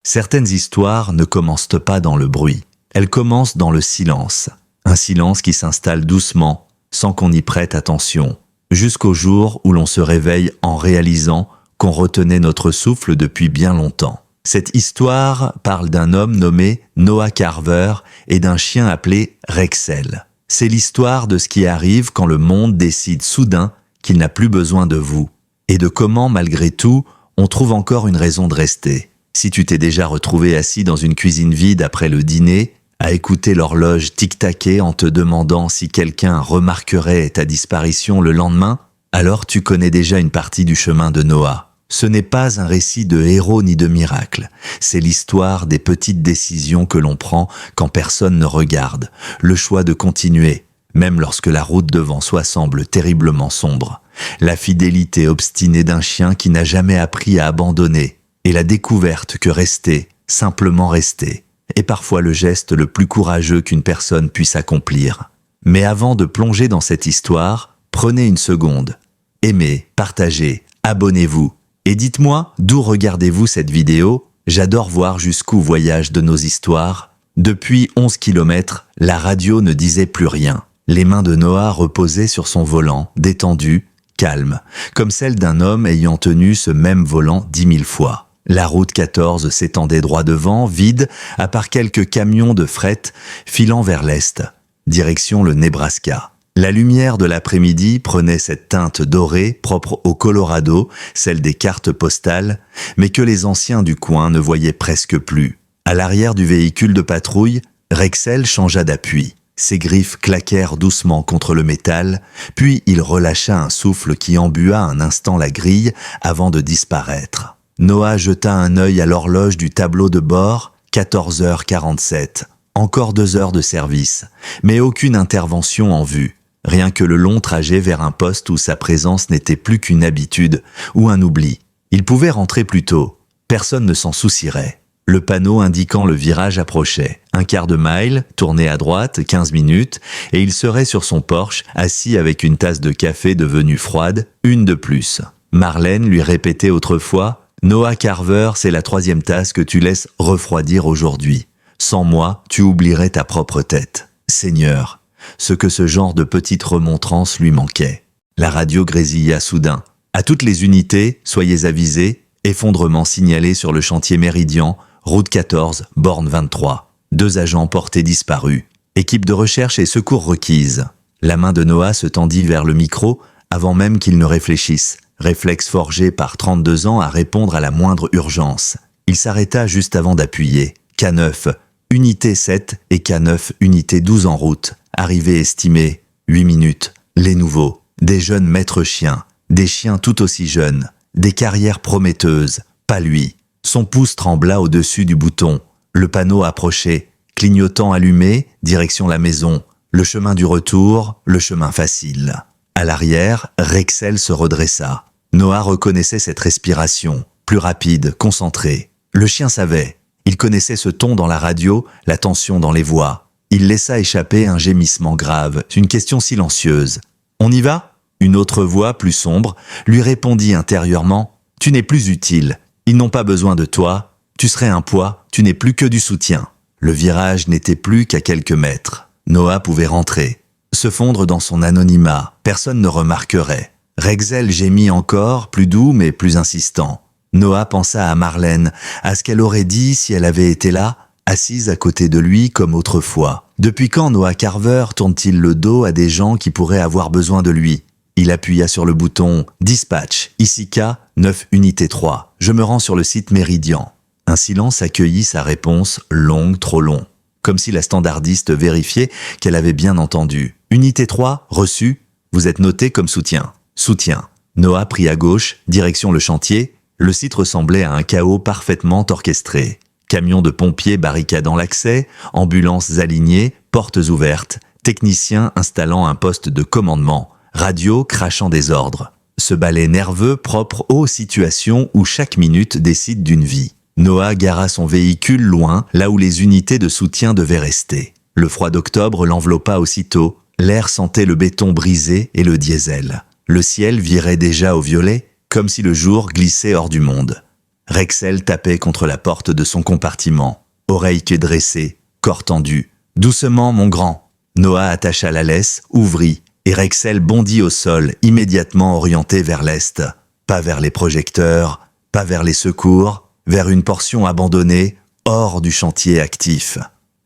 Certaines histoires ne commencent pas dans le bruit. Elles commencent dans le silence. Un silence qui s'installe doucement, sans qu'on y prête attention, jusqu'au jour où l'on se réveille en réalisant qu'on retenait notre souffle depuis bien longtemps. Cette histoire parle d'un homme nommé Noah Carver et d'un chien appelé Rexel. C'est l'histoire de ce qui arrive quand le monde décide soudain qu'il n'a plus besoin de vous, et de comment, malgré tout, on trouve encore une raison de rester. Si tu t'es déjà retrouvé assis dans une cuisine vide après le dîner, à écouter l'horloge tic-taquer en te demandant si quelqu'un remarquerait ta disparition le lendemain, alors tu connais déjà une partie du chemin de Noah. Ce n'est pas un récit de héros ni de miracle, c'est l'histoire des petites décisions que l'on prend quand personne ne regarde, le choix de continuer, même lorsque la route devant soi semble terriblement sombre, la fidélité obstinée d'un chien qui n'a jamais appris à abandonner, et la découverte que rester, simplement rester, est parfois le geste le plus courageux qu'une personne puisse accomplir. Mais avant de plonger dans cette histoire, prenez une seconde. Aimez, partagez, abonnez-vous. Et dites-moi, d'où regardez-vous cette vidéo? J'adore voir jusqu'où voyagent de nos histoires. Depuis 11 kilomètres, la radio ne disait plus rien. Les mains de Noah reposaient sur son volant, détendu, calme, comme celle d'un homme ayant tenu ce même volant 10 000 fois. La route 14 s'étendait droit devant, vide, à part quelques camions de fret filant vers l'est, direction le Nebraska. La lumière de l'après-midi prenait cette teinte dorée propre au Colorado, celle des cartes postales, mais que les anciens du coin ne voyaient presque plus. À l'arrière du véhicule de patrouille, Rexel changea d'appui. Ses griffes claquèrent doucement contre le métal, puis il relâcha un souffle qui embua un instant la grille avant de disparaître. Noah jeta un œil à l'horloge du tableau de bord, 14h47. Encore 2 heures de service, mais aucune intervention en vue. Rien que le long trajet vers un poste où sa présence n'était plus qu'une habitude ou un oubli. Il pouvait rentrer plus tôt. Personne ne s'en soucierait. Le panneau indiquant le virage approchait. 1/4 de mile, tourné à droite, 15 minutes, et il serait sur son Porsche, assis avec une tasse de café devenue froide, une de plus. Marlène lui répétait autrefois « Noah Carver, c'est la 3e tasse que tu laisses refroidir aujourd'hui. Sans moi, tu oublierais ta propre tête. Seigneur !» Ce que ce genre de petite remontrance lui manquait. La radio grésilla soudain. À toutes les unités, soyez avisés, effondrement signalé sur le chantier Méridian, route 14, borne 23. 2 agents portés disparus. Équipe de recherche et secours requise. La main de Noah se tendit vers le micro avant même qu'il ne réfléchisse. Réflexe forgé par 32 ans à répondre à la moindre urgence. Il s'arrêta juste avant d'appuyer. K9, unité 7 et K9, unité 12 en route. Arrivée estimée, 8 minutes. Les nouveaux, des jeunes maîtres chiens, des chiens tout aussi jeunes, des carrières prometteuses, pas lui. Son pouce trembla au-dessus du bouton. Le panneau approchait, clignotant allumé, direction la maison. Le chemin du retour, le chemin facile. À l'arrière, Rexel se redressa. Noah reconnaissait cette respiration, plus rapide, concentrée. Le chien savait. Il connaissait ce ton dans la radio, la tension dans les voix. Il laissa échapper un gémissement grave, une question silencieuse. « On y va ?» Une autre voix, plus sombre, lui répondit intérieurement « Tu n'es plus utile. Ils n'ont pas besoin de toi. Tu serais un poids. Tu n'es plus que du soutien. » Le virage n'était plus qu'à quelques mètres. Noah pouvait rentrer. Se fondre dans son anonymat. Personne ne remarquerait. Rexel gémit encore, plus doux mais plus insistant. Noah pensa à Marlène, à ce qu'elle aurait dit si elle avait été là, assise à côté de lui comme autrefois. Depuis quand Noah Carver tourne-t-il le dos à des gens qui pourraient avoir besoin de lui? Il appuya sur le bouton « Dispatch, ici K, 9 unité 3. Je me rends sur le site Méridian. » Un silence accueillit sa réponse, longue, trop long. Comme si la standardiste vérifiait qu'elle avait bien entendu. « Unité 3, reçu. Vous êtes noté comme soutien. » Soutien. Noah prit à gauche, direction le chantier. Le site ressemblait à un chaos parfaitement orchestré. Camions de pompiers barricadant l'accès, ambulances alignées, portes ouvertes, techniciens installant un poste de commandement, radio crachant des ordres. Ce balai nerveux propre aux situations où chaque minute décide d'une vie. Noah gara son véhicule loin, là où les unités de soutien devaient rester. Le froid d'octobre l'enveloppa aussitôt, l'air sentait le béton brisé et le diesel. Le ciel virait déjà au violet, comme si le jour glissait hors du monde. Rexel tapait contre la porte de son compartiment, oreilles dressées, corps tendu. « Doucement, mon grand !» Noah attacha la laisse, ouvrit, et Rexel bondit au sol, immédiatement orienté vers l'est. Pas vers les projecteurs, pas vers les secours, vers une portion abandonnée, hors du chantier actif.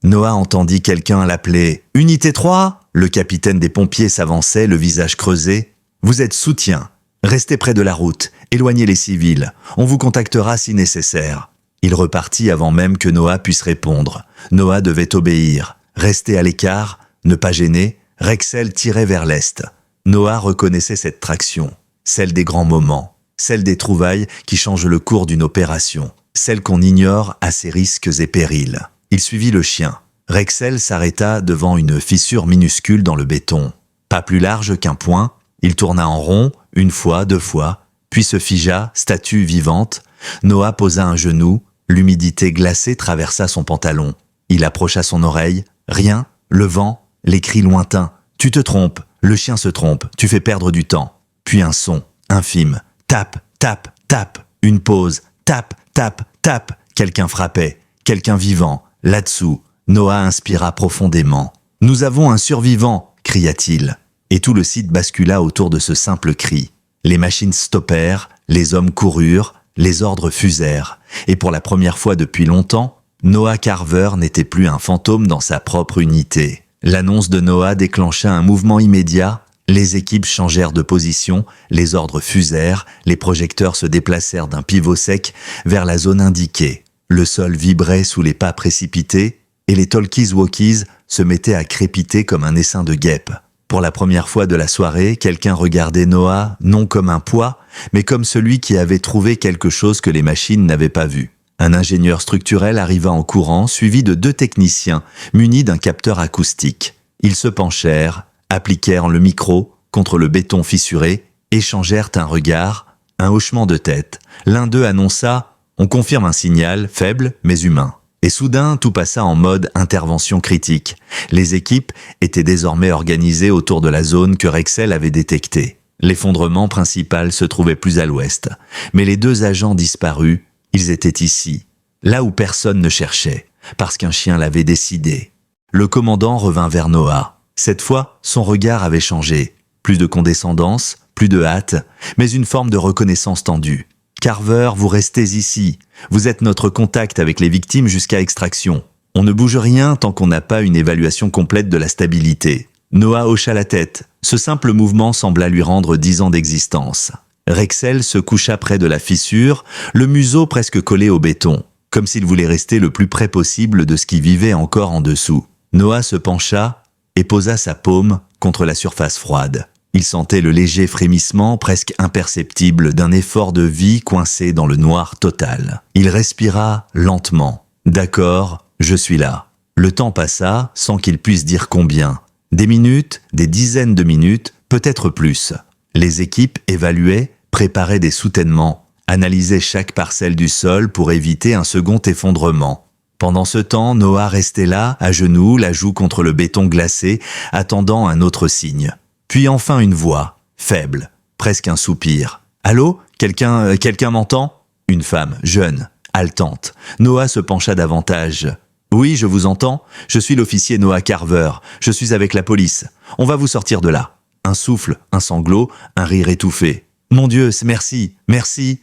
Noah entendit quelqu'un l'appeler « Unité 3 !» Le capitaine des pompiers s'avançait, le visage creusé. « Vous êtes soutien. Restez près de la route, éloignez les civils. On vous contactera si nécessaire. » Il repartit avant même que Noah puisse répondre. Noah devait obéir, rester à l'écart, ne pas gêner. Rexel tirait vers l'est. Noah reconnaissait cette traction, celle des grands moments, celle des trouvailles qui changent le cours d'une opération, celle qu'on ignore à ses risques et périls. Il suivit le chien. Rexel s'arrêta devant une fissure minuscule dans le béton. Pas plus large qu'un poing, il tourna en rond, une fois, deux fois, puis se figea, statue vivante. Noah posa un genou, l'humidité glacée traversa son pantalon. Il approcha son oreille, rien, le vent, les cris lointains. « Tu te trompes, le chien se trompe, tu fais perdre du temps. » Puis un son, infime. Tape, tape, tape. Une pause. Tape, tape, tape. Quelqu'un frappait, quelqu'un vivant. Là-dessous, Noah inspira profondément. « Nous avons un survivant !» cria-t-il. Et tout le site bascula autour de ce simple cri. Les machines stoppèrent, les hommes coururent, les ordres fusèrent. Et pour la première fois depuis longtemps, Noah Carver n'était plus un fantôme dans sa propre unité. L'annonce de Noah déclencha un mouvement immédiat. Les équipes changèrent de position, les ordres fusèrent, les projecteurs se déplacèrent d'un pivot sec vers la zone indiquée. Le sol vibrait sous les pas précipités et les talkies-walkies se mettaient à crépiter comme un essaim de guêpes. Pour la première fois de la soirée, quelqu'un regardait Noah non comme un poids, mais comme celui qui avait trouvé quelque chose que les machines n'avaient pas vu. Un ingénieur structurel arriva en courant, suivi de 2 techniciens, munis d'un capteur acoustique. Ils se penchèrent, appliquèrent le micro contre le béton fissuré, échangèrent un regard, un hochement de tête. L'un d'eux annonça « On confirme un signal, faible mais humain ». Et soudain, tout passa en mode intervention critique. Les équipes étaient désormais organisées autour de la zone que Rexel avait détectée. L'effondrement principal se trouvait plus à l'ouest, mais les 2 agents disparus, ils étaient ici, là où personne ne cherchait, parce qu'un chien l'avait décidé. Le commandant revint vers Noah. Cette fois, son regard avait changé. Plus de condescendance, plus de hâte, mais une forme de reconnaissance tendue. « Carver, vous restez ici. Vous êtes notre contact avec les victimes jusqu'à extraction. On ne bouge rien tant qu'on n'a pas une évaluation complète de la stabilité. » Noah hocha la tête. Ce simple mouvement sembla lui rendre 10 ans d'existence. Rexel se coucha près de la fissure, le museau presque collé au béton, comme s'il voulait rester le plus près possible de ce qui vivait encore en dessous. Noah se pencha et posa sa paume contre la surface froide. Il sentait le léger frémissement presque imperceptible d'un effort de vie coincé dans le noir total. Il respira lentement. « D'accord, je suis là. » Le temps passa sans qu'il puisse dire combien. Des minutes, des dizaines de minutes, peut-être plus. Les équipes évaluaient, préparaient des soutènements, analysaient chaque parcelle du sol pour éviter un second effondrement. Pendant ce temps, Noah restait là, à genoux, la joue contre le béton glacé, attendant un autre signe. Puis enfin une voix, faible, presque un soupir. « Allô ? Quelqu'un m'entend ?» Une femme, jeune, haletante. Noah se pencha davantage. « Oui, je vous entends. Je suis l'officier Noah Carver. Je suis avec la police. On va vous sortir de là. » Un souffle, un sanglot, un rire étouffé. « Mon Dieu, merci, merci.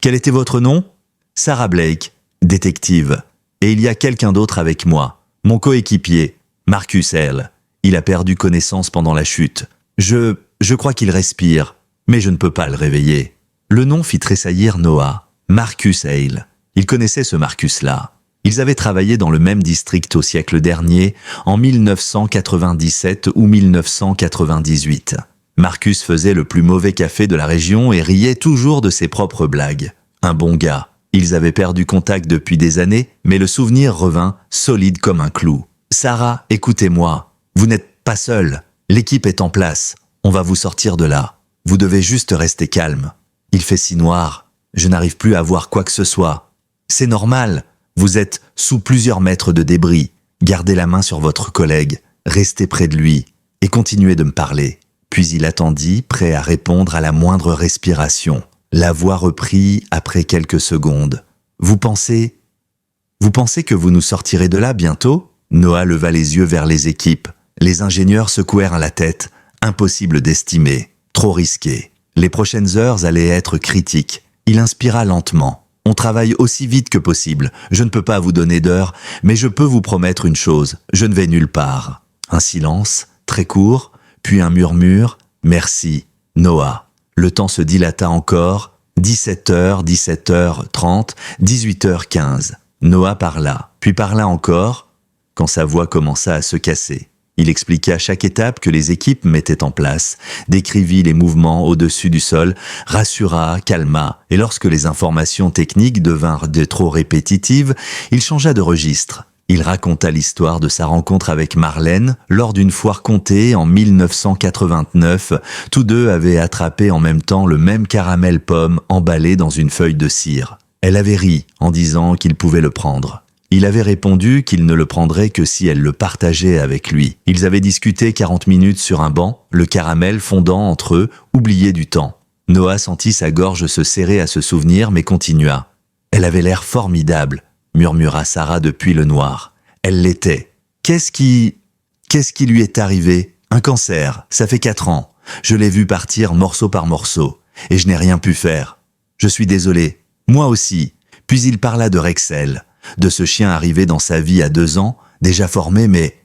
Quel était votre nom ?»« Sarah Blake, détective. Et il y a quelqu'un d'autre avec moi. Mon coéquipier, Marcus Hale. Il a perdu connaissance pendant la chute. Je crois qu'il respire, mais je ne peux pas le réveiller. » Le nom fit tressaillir Noah. Marcus Hale. Il connaissait ce Marcus-là. Ils avaient travaillé dans le même district au siècle dernier, en 1997 ou 1998. Marcus faisait le plus mauvais café de la région et riait toujours de ses propres blagues. Un bon gars. Ils avaient perdu contact depuis des années, mais le souvenir revint, solide comme un clou. « Sarah, écoutez-moi. Vous n'êtes pas seule. L'équipe est en place. On va vous sortir de là. Vous devez juste rester calme. Il fait si noir. Je n'arrive plus à voir quoi que ce soit. C'est normal. Vous êtes sous plusieurs mètres de débris. Gardez la main sur votre collègue. Restez près de lui. Et continuez de me parler. » Puis il attendit, prêt à répondre à la moindre respiration. La voix reprit après quelques secondes. Vous pensez que vous nous sortirez de là bientôt ?» Noah leva les yeux vers les équipes. Les ingénieurs secouèrent la tête. Impossible d'estimer. Trop risqué. Les prochaines heures allaient être critiques. Il inspira lentement. On travaille aussi vite que possible. Je ne peux pas vous donner d'heure, mais je peux vous promettre une chose. Je ne vais nulle part. Un silence, très court, puis un murmure. Merci, Noah. Le temps se dilata encore. 17h, 17h30, 18h15. Noah parla, puis parla encore, quand sa voix commença à se casser. Il expliqua chaque étape que les équipes mettaient en place, décrivit les mouvements au-dessus du sol, rassura, calma, et lorsque les informations techniques devinrent de trop répétitives, il changea de registre. Il raconta l'histoire de sa rencontre avec Marlène lors d'une foire comptée en 1989. Tous deux avaient attrapé en même temps le même caramel pomme emballé dans une feuille de cire. Elle avait ri en disant qu'il pouvait le prendre. Il avait répondu qu'il ne le prendrait que si elle le partageait avec lui. Ils avaient discuté 40 minutes sur un banc, le caramel fondant entre eux, oublié du temps. Noah sentit sa gorge se serrer à ce souvenir, mais continua. « Elle avait l'air formidable », murmura Sarah depuis le noir. Elle l'était. Qu'est-ce qui lui est arrivé? Un cancer, ça fait 4 ans. Je l'ai vu partir morceau par morceau, et je n'ai rien pu faire. Je suis désolé. Moi aussi. Puis il parla de Rexel, de ce chien arrivé dans sa vie à 2 ans, déjà formé mais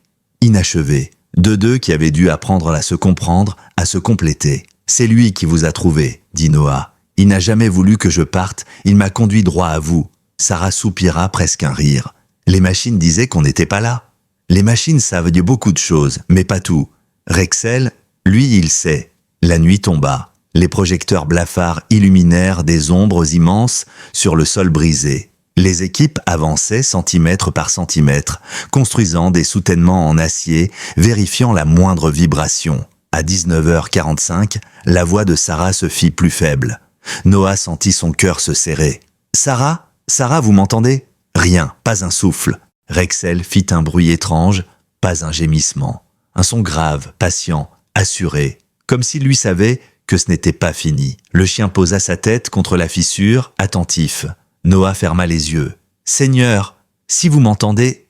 inachevé. De deux qui avaient dû apprendre à se comprendre, à se compléter. C'est lui qui vous a trouvé, dit Noah. Il n'a jamais voulu que je parte, il m'a conduit droit à vous. Sarah soupira presque un rire. Les machines disaient qu'on n'était pas là. Les machines savent beaucoup de choses, mais pas tout. Rexel, lui, il sait. La nuit tomba. Les projecteurs blafards illuminèrent des ombres immenses sur le sol brisé. Les équipes avançaient centimètre par centimètre, construisant des soutènements en acier, vérifiant la moindre vibration. À 19h45, la voix de Sarah se fit plus faible. Noah sentit son cœur se serrer. « Sarah ? Sarah, vous m'entendez ?» Rien, pas un souffle. Rexel fit un bruit étrange, pas un gémissement. Un son grave, patient, assuré, comme s'il lui savait que ce n'était pas fini. Le chien posa sa tête contre la fissure, attentif. Noah ferma les yeux. « Seigneur, si vous m'entendez,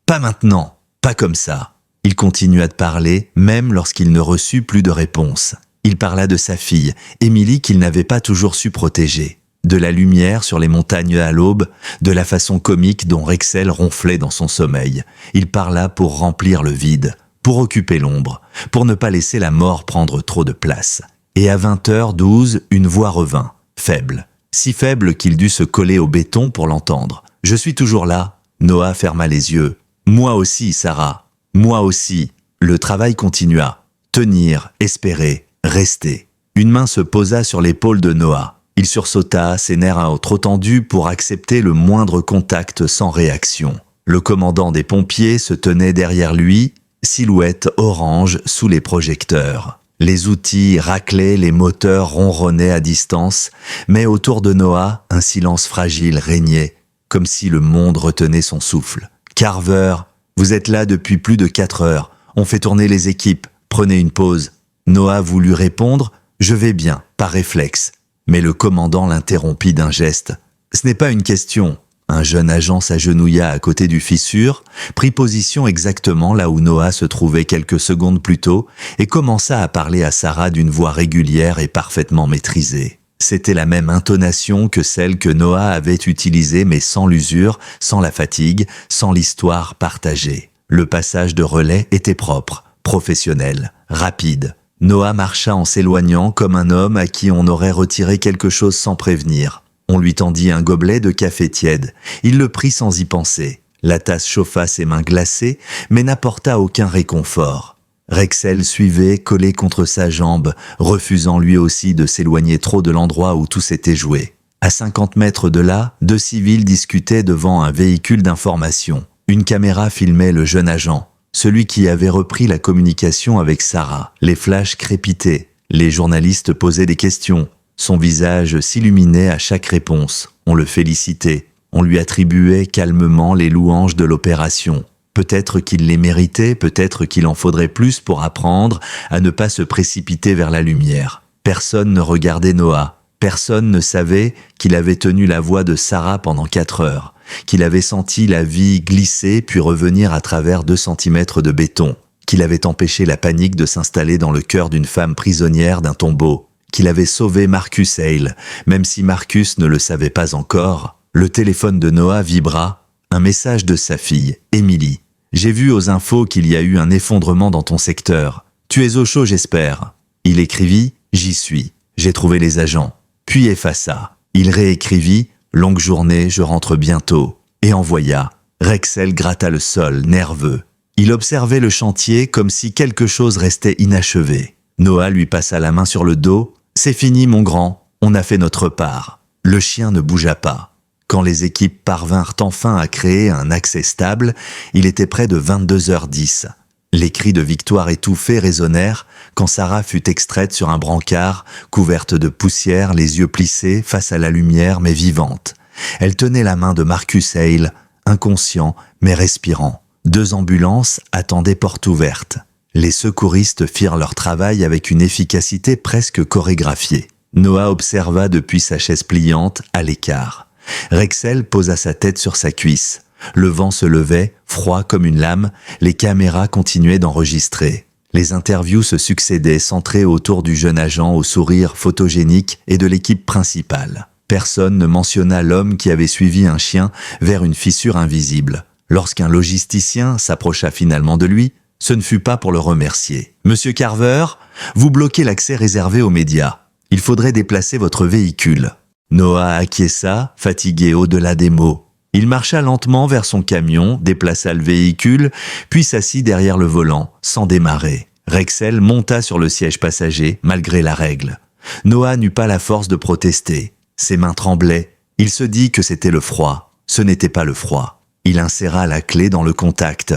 pas maintenant, pas comme ça. » Il continua de parler, même lorsqu'il ne reçut plus de réponse. Il parla de sa fille, Émilie, qu'il n'avait pas toujours su protéger. De la lumière sur les montagnes à l'aube, de la façon comique dont Rexel ronflait dans son sommeil. Il parla pour remplir le vide, pour occuper l'ombre, pour ne pas laisser la mort prendre trop de place. Et à 20h12, une voix revint, faible, si faible qu'il dut se coller au béton pour l'entendre. « Je suis toujours là. » Noah ferma les yeux. « Moi aussi, Sarah. Moi aussi. » Le travail continua. Tenir, espérer, rester. Une main se posa sur l'épaule de Noah. Il sursauta, ses nerfs trop tendus pour accepter le moindre contact sans réaction. Le commandant des pompiers se tenait derrière lui, silhouette orange sous les projecteurs. Les outils raclaient, les moteurs ronronnaient à distance, mais autour de Noah, un silence fragile régnait, comme si le monde retenait son souffle. « Carver, vous êtes là depuis plus de 4 heures. On fait tourner les équipes. Prenez une pause. » Noah voulut répondre « Je vais bien », par réflexe. Mais le commandant l'interrompit d'un geste. « Ce n'est pas une question. » Un jeune agent s'agenouilla à côté du fissure, prit position exactement là où Noah se trouvait quelques secondes plus tôt et commença à parler à Sarah d'une voix régulière et parfaitement maîtrisée. C'était la même intonation que celle que Noah avait utilisée, mais sans l'usure, sans la fatigue, sans l'histoire partagée. Le passage de relais était propre, professionnel, rapide. Noah marcha en s'éloignant comme un homme à qui on aurait retiré quelque chose sans prévenir. On lui tendit un gobelet de café tiède. Il le prit sans y penser. La tasse chauffa ses mains glacées, mais n'apporta aucun réconfort. Rexel suivait, collé contre sa jambe, refusant lui aussi de s'éloigner trop de l'endroit où tout s'était joué. À 50 mètres de là, 2 civils discutaient devant un véhicule d'information. Une caméra filmait le jeune agent, celui qui avait repris la communication avec Sarah. Les flashs crépitaient, les journalistes posaient des questions. Son visage s'illuminait à chaque réponse. On le félicitait. On lui attribuait calmement les louanges de l'opération. Peut-être qu'il les méritait, peut-être qu'il en faudrait plus pour apprendre à ne pas se précipiter vers la lumière. Personne ne regardait Noah. Personne ne savait qu'il avait tenu la voix de Sarah pendant 4 heures, qu'il avait senti la vie glisser puis revenir à travers 2 centimètres de béton, qu'il avait empêché la panique de s'installer dans le cœur d'une femme prisonnière d'un tombeau, qu'il avait sauvé Marcus Hale, même si Marcus ne le savait pas encore. Le téléphone de Noah vibra, un message de sa fille, Emily. « J'ai vu aux infos qu'il y a eu un effondrement dans ton secteur. Tu es au chaud, j'espère. » Il écrivit « J'y suis. J'ai trouvé les agents. » Puis effaça. Il réécrivit « Longue journée, je rentre bientôt. » Et envoya. Rexel gratta le sol, nerveux. Il observait le chantier comme si quelque chose restait inachevé. Noah lui passa la main sur le dos. « C'est fini, mon grand. On a fait notre part. » Le chien ne bougea pas. Quand les équipes parvinrent enfin à créer un accès stable, il était près de 22h10. Les cris de victoire étouffés résonnèrent quand Sarah fut extraite sur un brancard, couverte de poussière, les yeux plissés face à la lumière mais vivante. Elle tenait la main de Marcus Hale, inconscient mais respirant. 2 ambulances attendaient porte ouverte. Les secouristes firent leur travail avec une efficacité presque chorégraphiée. Noah observa depuis sa chaise pliante, à l'écart. Rexel posa sa tête sur sa cuisse. Le vent se levait, froid comme une lame, les caméras continuaient d'enregistrer. Les interviews se succédaient, centrées autour du jeune agent au sourire photogénique et de l'équipe principale. Personne ne mentionna l'homme qui avait suivi un chien vers une fissure invisible. Lorsqu'un logisticien s'approcha finalement de lui, ce ne fut pas pour le remercier. « Monsieur Carver, vous bloquez l'accès réservé aux médias. Il faudrait déplacer votre véhicule. » Noah acquiesça, fatigué au-delà des mots. Il marcha lentement vers son camion, déplaça le véhicule, puis s'assit derrière le volant, sans démarrer. Rexel monta sur le siège passager, malgré la règle. Noah n'eut pas la force de protester. Ses mains tremblaient. Il se dit que c'était le froid. Ce n'était pas le froid. Il inséra la clé dans le contact,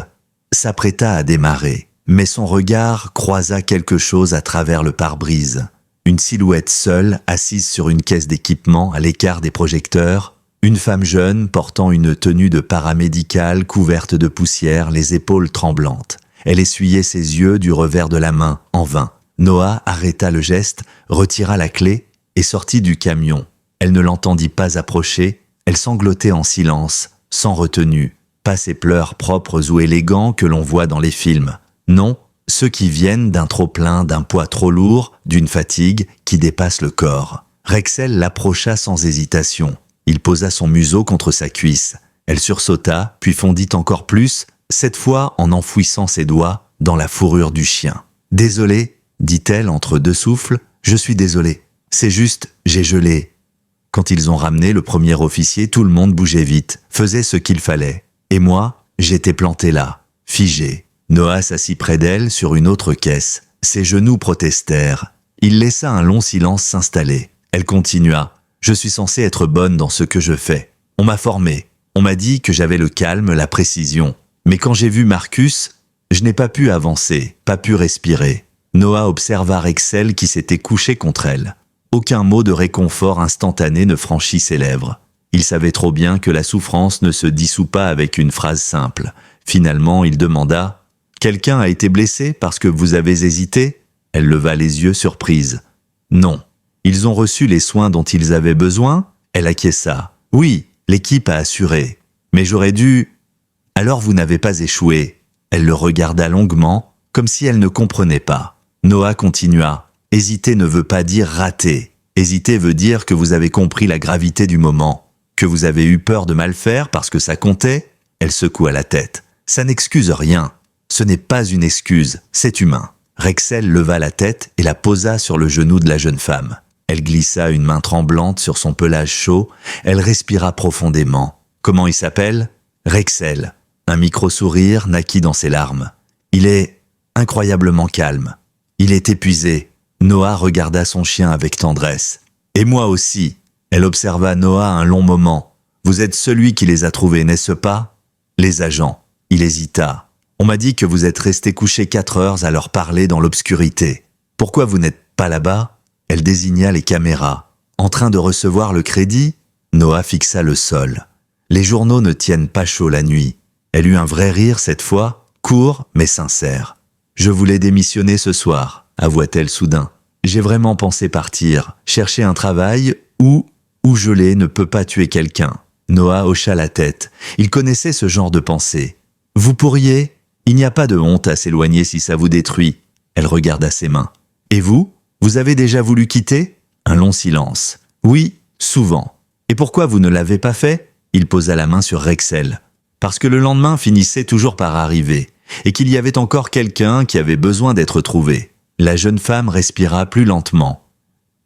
s'apprêta à démarrer. Mais son regard croisa quelque chose à travers le pare-brise. Une silhouette seule, assise sur une caisse d'équipement à l'écart des projecteurs. Une femme jeune, portant une tenue de paramédicale couverte de poussière, les épaules tremblantes. Elle essuyait ses yeux du revers de la main, en vain. Noah arrêta le geste, retira la clé et sortit du camion. Elle ne l'entendit pas approcher, elle sanglotait en silence, sans retenue. Pas ces pleurs propres ou élégants que l'on voit dans les films. Non, ceux qui viennent d'un trop-plein, d'un poids trop lourd, d'une fatigue qui dépasse le corps. Rexel l'approcha sans hésitation. Il posa son museau contre sa cuisse. Elle sursauta, puis fondit encore plus, cette fois en enfouissant ses doigts dans la fourrure du chien. « Désolé, dit-elle entre 2 souffles, je suis désolée. C'est juste, j'ai gelé. » Quand ils ont ramené le premier officier, tout le monde bougeait vite, faisait ce qu'il fallait. Et moi, j'étais planté là, figé. Noah s'assit près d'elle sur une autre caisse. Ses genoux protestèrent. Il laissa un long silence s'installer. Elle continua. « Je suis censée être bonne dans ce que je fais. On m'a formée. On m'a dit que j'avais le calme, la précision. Mais quand j'ai vu Marcus, je n'ai pas pu avancer, pas pu respirer. » Noah observa Rexel qui s'était couché contre elle. Aucun mot de réconfort instantané ne franchit ses lèvres. Il savait trop bien que la souffrance ne se dissout pas avec une phrase simple. Finalement, il demanda « Quelqu'un a été blessé parce que vous avez hésité ?» Elle leva les yeux surprise. « Non. Ils ont reçu les soins dont ils avaient besoin ?» Elle acquiesça. « Oui, l'équipe a assuré. Mais j'aurais dû... » « Alors vous n'avez pas échoué. » Elle le regarda longuement, comme si elle ne comprenait pas. Noah continua. « Hésiter ne veut pas dire rater. Hésiter veut dire que vous avez compris la gravité du moment. Que vous avez eu peur de mal faire parce que ça comptait ?» Elle secoua la tête. « Ça n'excuse rien. Ce n'est pas une excuse, c'est humain. » Rexel leva la tête et la posa sur le genou de la jeune femme. Elle glissa une main tremblante sur son pelage chaud. Elle respira profondément. « Comment il s'appelle ?»« Rexel. » Un micro-sourire naquit dans ses larmes. Il est incroyablement calme. Il est épuisé. Noah regarda son chien avec tendresse. « Et moi aussi. » Elle observa Noah un long moment. « Vous êtes celui qui les a trouvés, n'est-ce pas ?» Les agents. Il hésita. « On m'a dit que vous êtes resté couché 4 heures à leur parler dans l'obscurité. Pourquoi vous n'êtes pas là-bas ?» Elle désigna les caméras. En train de recevoir le crédit, Noah fixa le sol. Les journaux ne tiennent pas chaud la nuit. Elle eut un vrai rire cette fois, court mais sincère. « Je voulais démissionner ce soir, avoua-t-elle soudain. J'ai vraiment pensé partir, chercher un travail où geler ne peut pas tuer quelqu'un. Noah hocha la tête. Il connaissait ce genre de pensée. Vous pourriez? Il n'y a pas de honte à s'éloigner si ça vous détruit. Elle regarda ses mains. Et vous? Vous avez déjà voulu quitter? Un long silence. Oui, souvent. Et pourquoi vous ne l'avez pas fait? Il posa la main sur Rexel. Parce que le lendemain finissait toujours par arriver, et qu'il y avait encore quelqu'un qui avait besoin d'être trouvé. La jeune femme respira plus lentement,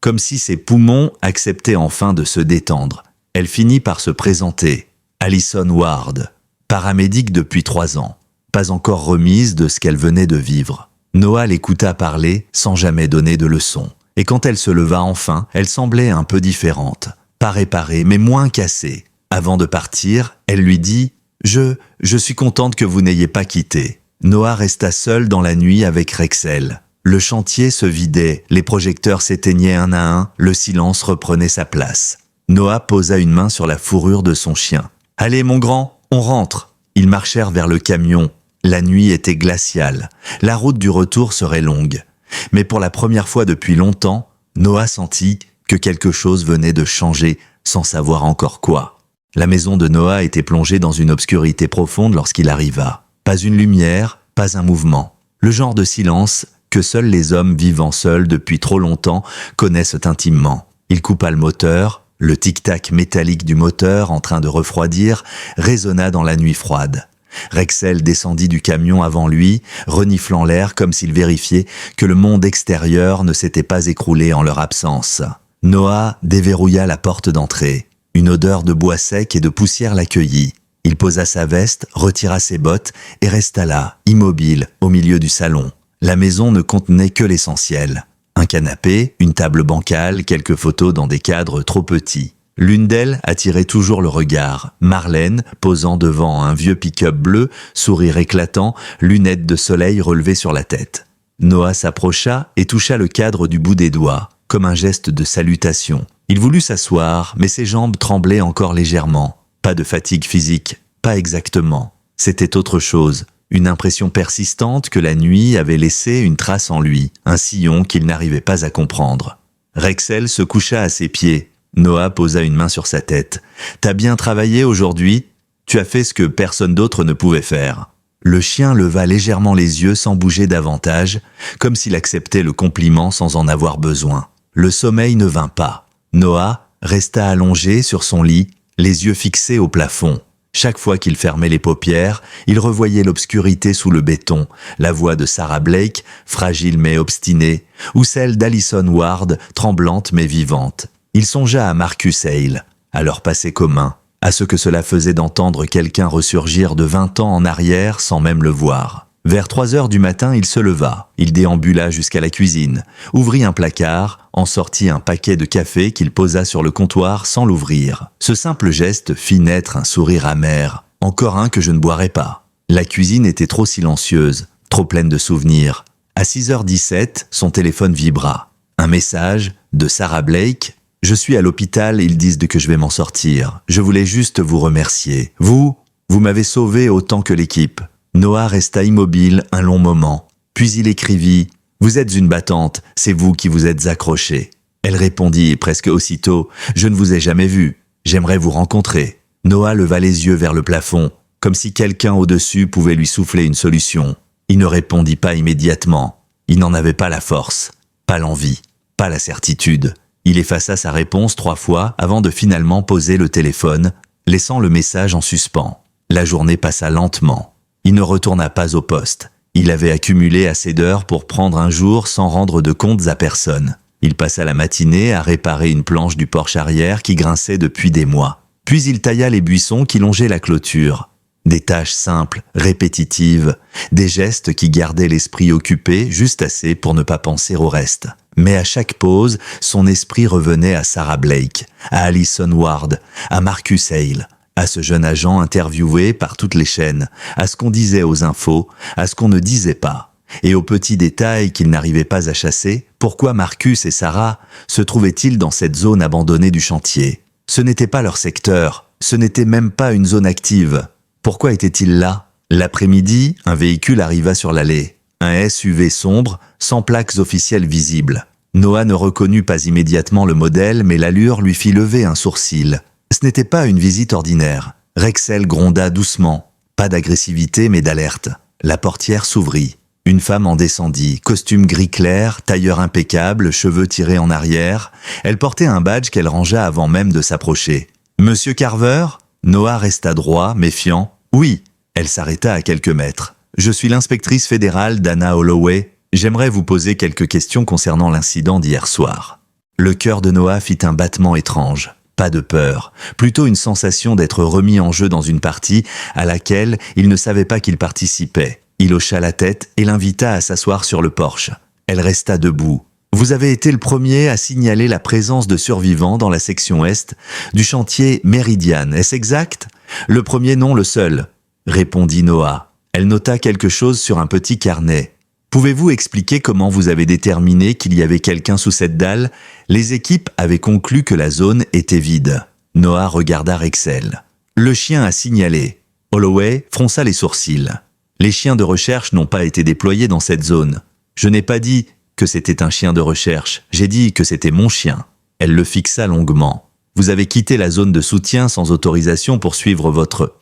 comme si ses poumons acceptaient enfin de se détendre. Elle finit par se présenter. Allison Ward, paramédic depuis 3 ans, pas encore remise de ce qu'elle venait de vivre. Noah l'écouta parler sans jamais donner de leçons. Et quand elle se leva enfin, elle semblait un peu différente. Pas réparée, mais moins cassée. Avant de partir, elle lui dit « Je suis contente que vous n'ayez pas quitté. » Noah resta seul dans la nuit avec Rexel. Le chantier se vidait, les projecteurs s'éteignaient un à un, le silence reprenait sa place. Noah posa une main sur la fourrure de son chien. « Allez mon grand, on rentre !» Ils marchèrent vers le camion. La nuit était glaciale. La route du retour serait longue. Mais pour la première fois depuis longtemps, Noah sentit que quelque chose venait de changer sans savoir encore quoi. La maison de Noah était plongée dans une obscurité profonde lorsqu'il arriva. Pas une lumière, pas un mouvement. Le genre de silence que seuls les hommes vivant seuls depuis trop longtemps connaissent intimement. Il coupa le moteur, le tic-tac métallique du moteur en train de refroidir résonna dans la nuit froide. Rexel descendit du camion avant lui, reniflant l'air comme s'il vérifiait que le monde extérieur ne s'était pas écroulé en leur absence. Noah déverrouilla la porte d'entrée. Une odeur de bois sec et de poussière l'accueillit. Il posa sa veste, retira ses bottes et resta là, immobile, au milieu du salon. La maison ne contenait que l'essentiel. Un canapé, une table bancale, quelques photos dans des cadres trop petits. L'une d'elles attirait toujours le regard. Marlène, posant devant un vieux pick-up bleu, sourire éclatant, lunettes de soleil relevées sur la tête. Noah s'approcha et toucha le cadre du bout des doigts, comme un geste de salutation. Il voulut s'asseoir, mais ses jambes tremblaient encore légèrement. Pas de fatigue physique, pas exactement. C'était autre chose. Une impression persistante que la nuit avait laissé une trace en lui, un sillon qu'il n'arrivait pas à comprendre. Rexel se coucha à ses pieds. Noah posa une main sur sa tête. « T'as bien travaillé aujourd'hui? Tu as fait ce que personne d'autre ne pouvait faire. » Le chien leva légèrement les yeux sans bouger davantage, comme s'il acceptait le compliment sans en avoir besoin. Le sommeil ne vint pas. Noah resta allongé sur son lit, les yeux fixés au plafond. Chaque fois qu'il fermait les paupières, il revoyait l'obscurité sous le béton, la voix de Sarah Blake, fragile mais obstinée, ou celle d'Allison Ward, tremblante mais vivante. Il songea à Marcus Hale, à leur passé commun, à ce que cela faisait d'entendre quelqu'un ressurgir de 20 ans en arrière sans même le voir. Vers 3 heures du matin, il se leva. Il déambula jusqu'à la cuisine, ouvrit un placard, en sortit un paquet de café qu'il posa sur le comptoir sans l'ouvrir. Ce simple geste fit naître un sourire amer. Encore un que je ne boirai pas. La cuisine était trop silencieuse, trop pleine de souvenirs. À 6h17, son téléphone vibra. Un message de Sarah Blake. « Je suis à l'hôpital, ils disent que je vais m'en sortir. Je voulais juste vous remercier. Vous m'avez sauvé autant que l'équipe. » Noah resta immobile un long moment. Puis il écrivit « Vous êtes une battante, c'est vous qui vous êtes accrochée. » Elle répondit presque aussitôt « Je ne vous ai jamais vu. J'aimerais vous rencontrer. » Noah leva les yeux vers le plafond, comme si quelqu'un au-dessus pouvait lui souffler une solution. Il ne répondit pas immédiatement. Il n'en avait pas la force, pas l'envie, pas la certitude. Il effaça sa réponse 3 fois avant de finalement poser le téléphone, laissant le message en suspens. La journée passa lentement. Il ne retourna pas au poste. Il avait accumulé assez d'heures pour prendre un jour sans rendre de comptes à personne. Il passa la matinée à réparer une planche du porche arrière qui grinçait depuis des mois. Puis il tailla les buissons qui longeaient la clôture. Des tâches simples, répétitives, des gestes qui gardaient l'esprit occupé juste assez pour ne pas penser au reste. Mais à chaque pause, son esprit revenait à Sarah Blake, à Allison Ward, à Marcus Hale, à ce jeune agent interviewé par toutes les chaînes, à ce qu'on disait aux infos, à ce qu'on ne disait pas, et aux petits détails qu'il n'arrivait pas à chasser. Pourquoi Marcus et Sarah se trouvaient-ils dans cette zone abandonnée du chantier? Ce n'était pas leur secteur, ce n'était même pas une zone active. Pourquoi étaient-ils là? L'après-midi, un véhicule arriva sur l'allée. Un SUV sombre, sans plaques officielles visibles. Noah ne reconnut pas immédiatement le modèle, mais l'allure lui fit lever un sourcil. Ce n'était pas une visite ordinaire. Rexel gronda doucement. Pas d'agressivité, mais d'alerte. La portière s'ouvrit. Une femme en descendit, costume gris clair, tailleur impeccable, cheveux tirés en arrière. Elle portait un badge qu'elle rangea avant même de s'approcher. « Monsieur Carver ?» Noah resta droit, méfiant. « Oui. » Elle s'arrêta à quelques mètres. « Je suis l'inspectrice fédérale Dana Holloway. J'aimerais vous poser quelques questions concernant l'incident d'hier soir. » Le cœur de Noah fit un battement étrange. Pas de peur, plutôt une sensation d'être remis en jeu dans une partie à laquelle il ne savait pas qu'il participait. Il hocha la tête et l'invita à s'asseoir sur le porche. Elle resta debout. « Vous avez été le premier à signaler la présence de survivants dans la section est du chantier Meridian, est-ce exact ?»« Le premier, non, le seul, » répondit Noah. Elle nota quelque chose sur un petit carnet. « Pouvez-vous expliquer comment vous avez déterminé qu'il y avait quelqu'un sous cette dalle ? Les équipes avaient conclu que la zone était vide. » Noah regarda Rexel. « Le chien a signalé. » Holloway fronça les sourcils. « Les chiens de recherche n'ont pas été déployés dans cette zone. Je n'ai pas dit que c'était un chien de recherche. J'ai dit que c'était mon chien. » Elle le fixa longuement. « Vous avez quitté la zone de soutien sans autorisation pour suivre votre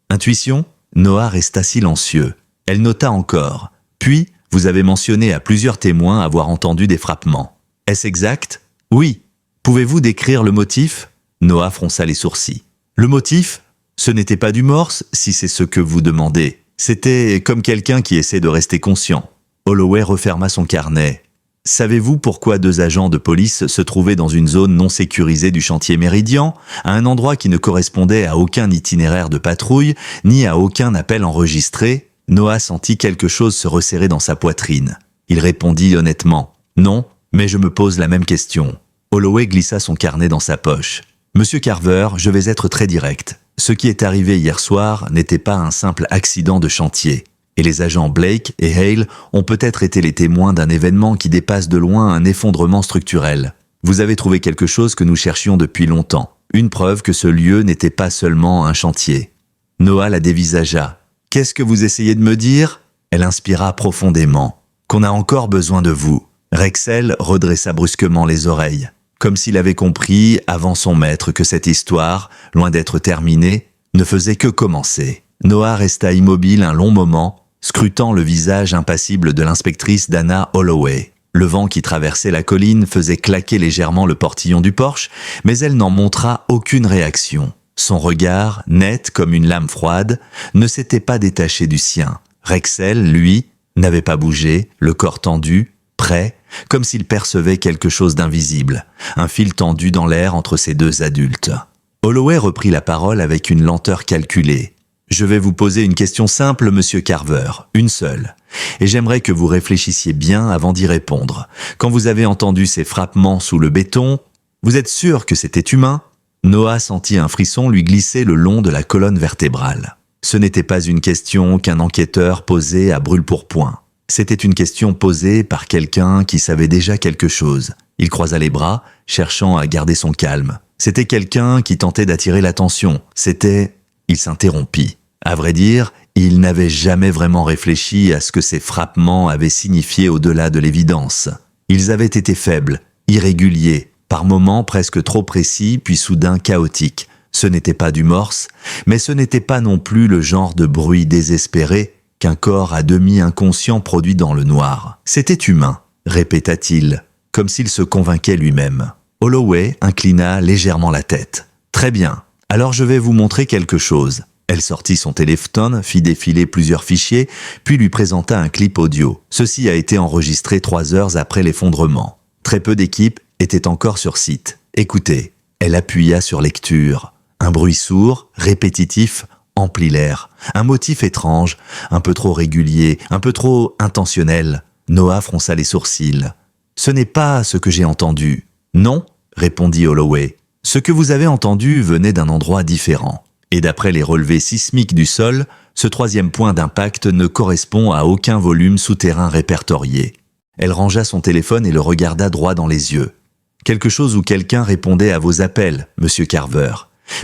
intuition ?» Noah resta silencieux. Elle nota encore. Puis, vous avez mentionné à plusieurs témoins avoir entendu des frappements. Est-ce exact ? Oui. Pouvez-vous décrire le motif ? Noah fronça les sourcils. Le motif ? Ce n'était pas du morse, si c'est ce que vous demandez. C'était comme quelqu'un qui essaie de rester conscient. Holloway referma son carnet. Savez-vous pourquoi 2 agents de police se trouvaient dans une zone non sécurisée du chantier Meridian, à un endroit qui ne correspondait à aucun itinéraire de patrouille, ni à aucun appel enregistré ? Noah sentit quelque chose se resserrer dans sa poitrine. Il répondit honnêtement « Non, mais je me pose la même question. » Holloway glissa son carnet dans sa poche. « Monsieur Carver, je vais être très direct. Ce qui est arrivé hier soir n'était pas un simple accident de chantier. Et les agents Blake et Hale ont peut-être été les témoins d'un événement qui dépasse de loin un effondrement structurel. Vous avez trouvé quelque chose que nous cherchions depuis longtemps. Une preuve que ce lieu n'était pas seulement un chantier. » Noah la dévisagea. « Qu'est-ce que vous essayez de me dire ?» Elle inspira profondément. « Qu'on a encore besoin de vous. » Rexel redressa brusquement les oreilles, comme s'il avait compris avant son maître que cette histoire, loin d'être terminée, ne faisait que commencer. Noah resta immobile un long moment, scrutant le visage impassible de l'inspectrice Dana Holloway. Le vent qui traversait la colline faisait claquer légèrement le portillon du porche, mais elle n'en montra aucune réaction. Son regard, net comme une lame froide, ne s'était pas détaché du sien. Rexel, lui, n'avait pas bougé, le corps tendu, prêt, comme s'il percevait quelque chose d'invisible, un fil tendu dans l'air entre ces 2 adultes. Holloway reprit la parole avec une lenteur calculée. « Je vais vous poser une question simple, monsieur Carver, une seule. Et j'aimerais que vous réfléchissiez bien avant d'y répondre. Quand vous avez entendu ces frappements sous le béton, vous êtes sûr que c'était humain ?» Noah sentit un frisson lui glisser le long de la colonne vertébrale. Ce n'était pas une question qu'un enquêteur posait à brûle-pourpoint. C'était une question posée par quelqu'un qui savait déjà quelque chose. Il croisa les bras, cherchant à garder son calme. C'était quelqu'un qui tentait d'attirer l'attention. C'était... Il s'interrompit. À vrai dire, il n'avait jamais vraiment réfléchi à ce que ces frappements avaient signifié au-delà de l'évidence. Ils avaient été faibles, irréguliers, par moments presque trop précis, puis soudain chaotiques. Ce n'était pas du morse, mais ce n'était pas non plus le genre de bruit désespéré qu'un corps à demi inconscient produit dans le noir. C'était humain, répéta-t-il, comme s'il se convainquait lui-même. Holloway inclina légèrement la tête. Très bien, alors je vais vous montrer quelque chose. Elle sortit son téléphone, fit défiler plusieurs fichiers, puis lui présenta un clip audio. Ceci a été enregistré 3 heures après l'effondrement. Très peu d'équipes étaient encore sur site. Écoutez, elle appuya sur lecture. Un bruit sourd, répétitif, emplit l'air. Un motif étrange, un peu trop régulier, un peu trop intentionnel. Noah fronça les sourcils. « Ce n'est pas ce que j'ai entendu. »« Non » répondit Holloway. « Ce que vous avez entendu venait d'un endroit différent. Et d'après les relevés sismiques du sol, ce 3e point d'impact ne correspond à aucun volume souterrain répertorié. » Elle rangea son téléphone et le regarda droit dans les yeux. « Quelque chose où quelqu'un répondait à vos appels, monsieur Carver.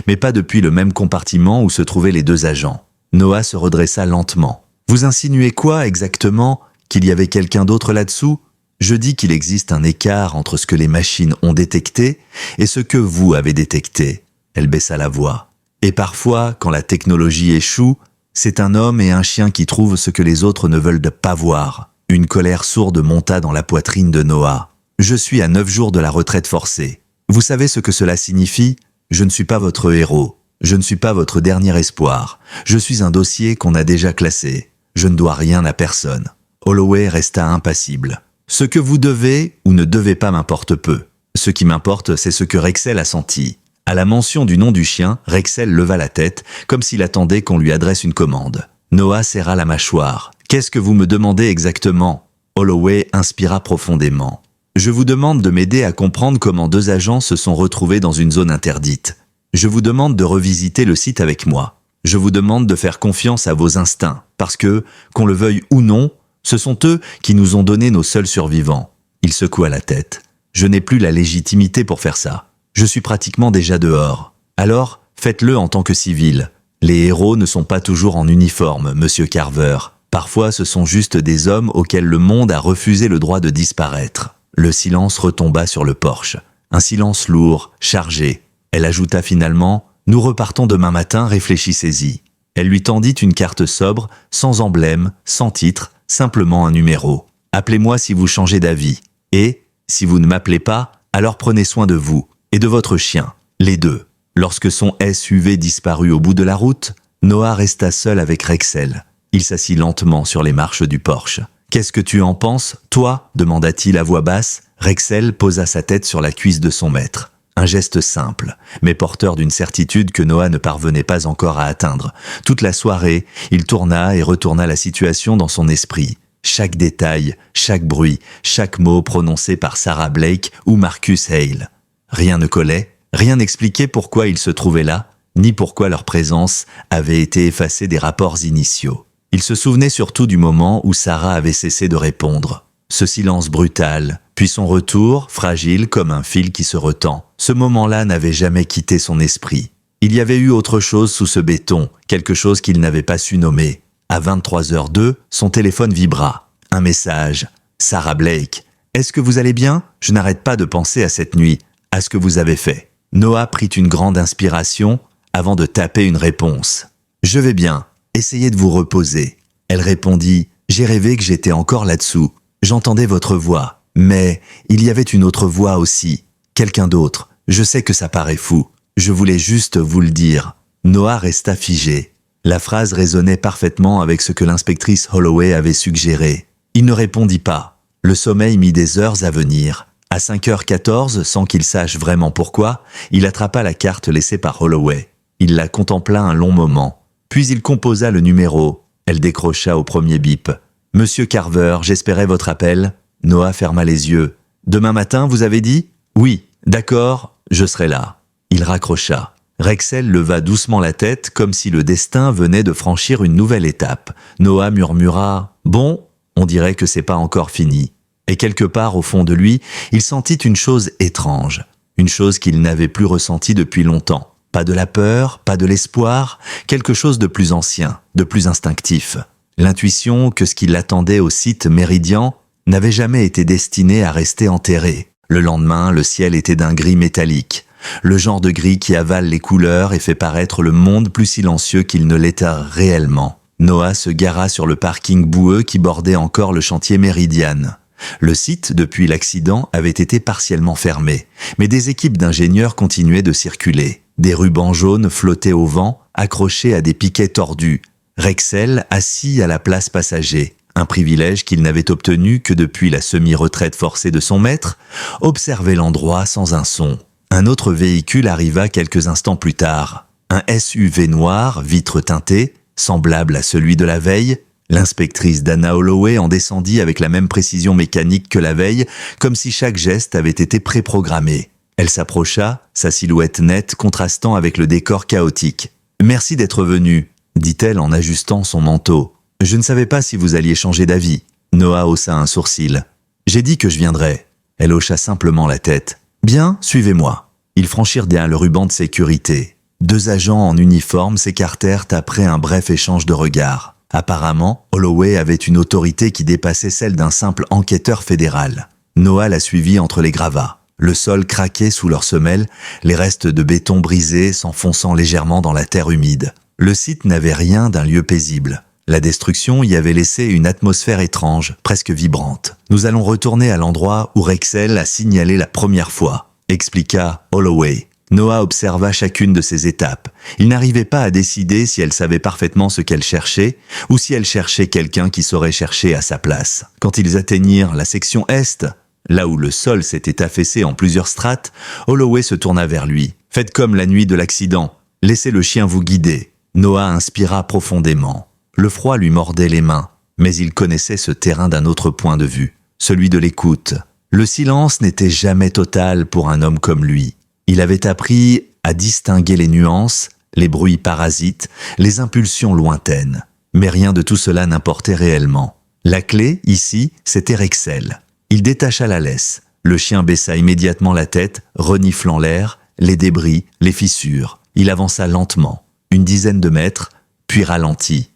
Mais pas depuis le même compartiment où se trouvaient les 2 agents. » Noah se redressa lentement. « Vous insinuez quoi exactement ? Qu'il y avait quelqu'un d'autre là-dessous ? Je dis qu'il existe un écart entre ce que les machines ont détecté et ce que vous avez détecté. Elle baissa la voix. Et parfois, quand la technologie échoue, c'est un homme et un chien qui trouvent ce que les autres ne veulent pas voir. Une colère sourde monta dans la poitrine de Noah. Je suis à 9 jours de la retraite forcée. Vous savez ce que cela signifie? Je ne suis pas votre héros. Je ne suis pas votre dernier espoir. Je suis un dossier qu'on a déjà classé. Je ne dois rien à personne. Holloway resta impassible. Ce que vous devez ou ne devez pas m'importe peu. Ce qui m'importe, c'est ce que Rexel a senti. À la mention du nom du chien, Rexel leva la tête, comme s'il attendait qu'on lui adresse une commande. Noah serra la mâchoire. « Qu'est-ce que vous me demandez exactement ?» Holloway inspira profondément. « Je vous demande de m'aider à comprendre comment 2 agents se sont retrouvés dans une zone interdite. Je vous demande de revisiter le site avec moi. Je vous demande de faire confiance à vos instincts, parce que, qu'on le veuille ou non, ce sont eux qui nous ont donné nos seuls survivants. » Il secoua la tête. « Je n'ai plus la légitimité pour faire ça. Je suis pratiquement déjà dehors. Alors, faites-le en tant que civil. Les héros ne sont pas toujours en uniforme, monsieur Carver. Parfois, ce sont juste des hommes auxquels le monde a refusé le droit de disparaître. » Le silence retomba sur le porche. Un silence lourd, chargé. Elle ajouta finalement « Nous repartons demain matin, réfléchissez-y. » Elle lui tendit une carte sobre, sans emblème, sans titre, simplement un numéro. « Appelez-moi si vous changez d'avis. Et, si vous ne m'appelez pas, alors prenez soin de vous et de votre chien, les deux. » Lorsque son SUV disparut au bout de la route, Noah resta seul avec Rexel. Il s'assit lentement sur les marches du Porsche. « Qu'est-ce que tu en penses, toi ?» demanda-t-il à voix basse. Rexel posa sa tête sur la cuisse de son maître. Un geste simple, mais porteur d'une certitude que Noah ne parvenait pas encore à atteindre. Toute la soirée, il tourna et retourna la situation dans son esprit. Chaque détail, chaque bruit, chaque mot prononcé par Sarah Blake ou Marcus Hale. Rien ne collait, rien n'expliquait pourquoi ils se trouvaient là, ni pourquoi leur présence avait été effacée des rapports initiaux. Il se souvenait surtout du moment où Sarah avait cessé de répondre. Ce silence brutal, puis son retour, fragile comme un fil qui se retend. Ce moment-là n'avait jamais quitté son esprit. Il y avait eu autre chose sous ce béton, quelque chose qu'il n'avait pas su nommer. À 23h02, son téléphone vibra. Un message. « Sarah Blake, est-ce que vous allez bien? Je n'arrête pas de penser à cette nuit, à ce que vous avez fait. » Noah prit une grande inspiration avant de taper une réponse. « Je vais bien, essayez de vous reposer. » Elle répondit « J'ai rêvé que j'étais encore là-dessous. J'entendais votre voix, mais il y avait une autre voix aussi. Quelqu'un d'autre. Je sais que ça paraît fou. Je voulais juste vous le dire. » Noah resta figé. La phrase résonnait parfaitement avec ce que l'inspectrice Holloway avait suggéré. Il ne répondit pas. Le sommeil mit des heures à venir. À 5h14, sans qu'il sache vraiment pourquoi, il attrapa la carte laissée par Holloway. Il la contempla un long moment. Puis il composa le numéro. Elle décrocha au premier bip. « Monsieur Carver, j'espérais votre appel. » Noah ferma les yeux. « Demain matin, vous avez dit ? » ?»« Oui, d'accord, je serai là. » Il raccrocha. Rexel leva doucement la tête comme si le destin venait de franchir une nouvelle étape. Noah murmura « Bon, on dirait que c'est pas encore fini. » Et quelque part au fond de lui, il sentit une chose étrange. Une chose qu'il n'avait plus ressentie depuis longtemps. Pas de la peur, pas de l'espoir, quelque chose de plus ancien, de plus instinctif. L'intuition que ce qui l'attendait au site Méridian n'avait jamais été destiné à rester enterré. Le lendemain, le ciel était d'un gris métallique. Le genre de gris qui avale les couleurs et fait paraître le monde plus silencieux qu'il ne l'était réellement. Noah se gara sur le parking boueux qui bordait encore le chantier Meridian. Le site, depuis l'accident, avait été partiellement fermé, mais des équipes d'ingénieurs continuaient de circuler. Des rubans jaunes flottaient au vent, accrochés à des piquets tordus. Rexel, assis à la place passager, un privilège qu'il n'avait obtenu que depuis la semi-retraite forcée de son maître, observait l'endroit sans un son. Un autre véhicule arriva quelques instants plus tard. Un SUV noir, vitre teintée, semblable à celui de la veille. L'inspectrice Dana Holloway en descendit avec la même précision mécanique que la veille, comme si chaque geste avait été préprogrammé. Elle s'approcha, sa silhouette nette contrastant avec le décor chaotique. « Merci d'être venu », dit-elle en ajustant son manteau. « Je ne savais pas si vous alliez changer d'avis. » Noah haussa un sourcil. « J'ai dit que je viendrais. » Elle hocha simplement la tête. « Bien, suivez-moi. » Ils franchirent derrière le ruban de sécurité. 2 agents en uniforme s'écartèrent après un bref échange de regards. Apparemment, Holloway avait une autorité qui dépassait celle d'un simple enquêteur fédéral. Noah l'a suivi entre les gravats. Le sol craquait sous leurs semelles, les restes de béton brisés s'enfonçant légèrement dans la terre humide. Le site n'avait rien d'un lieu paisible. La destruction y avait laissé une atmosphère étrange, presque vibrante. « Nous allons retourner à l'endroit où Rexel a signalé la première fois », expliqua Holloway. Noah observa chacune de ces étapes. Il n'arrivait pas à décider si elle savait parfaitement ce qu'elle cherchait ou si elle cherchait quelqu'un qui saurait chercher à sa place. Quand ils atteignirent la section Est, là où le sol s'était affaissé en plusieurs strates, Holloway se tourna vers lui. « Faites comme la nuit de l'accident. Laissez le chien vous guider. » Noah inspira profondément. Le froid lui mordait les mains, mais il connaissait ce terrain d'un autre point de vue, celui de l'écoute. Le silence n'était jamais total pour un homme comme lui. Il avait appris à distinguer les nuances, les bruits parasites, les impulsions lointaines. Mais rien de tout cela n'importait réellement. La clé, ici, c'était Rexel. Il détacha la laisse. Le chien baissa immédiatement la tête, reniflant l'air, les débris, les fissures. Il avança lentement, une dizaine de mètres, puis ralentit.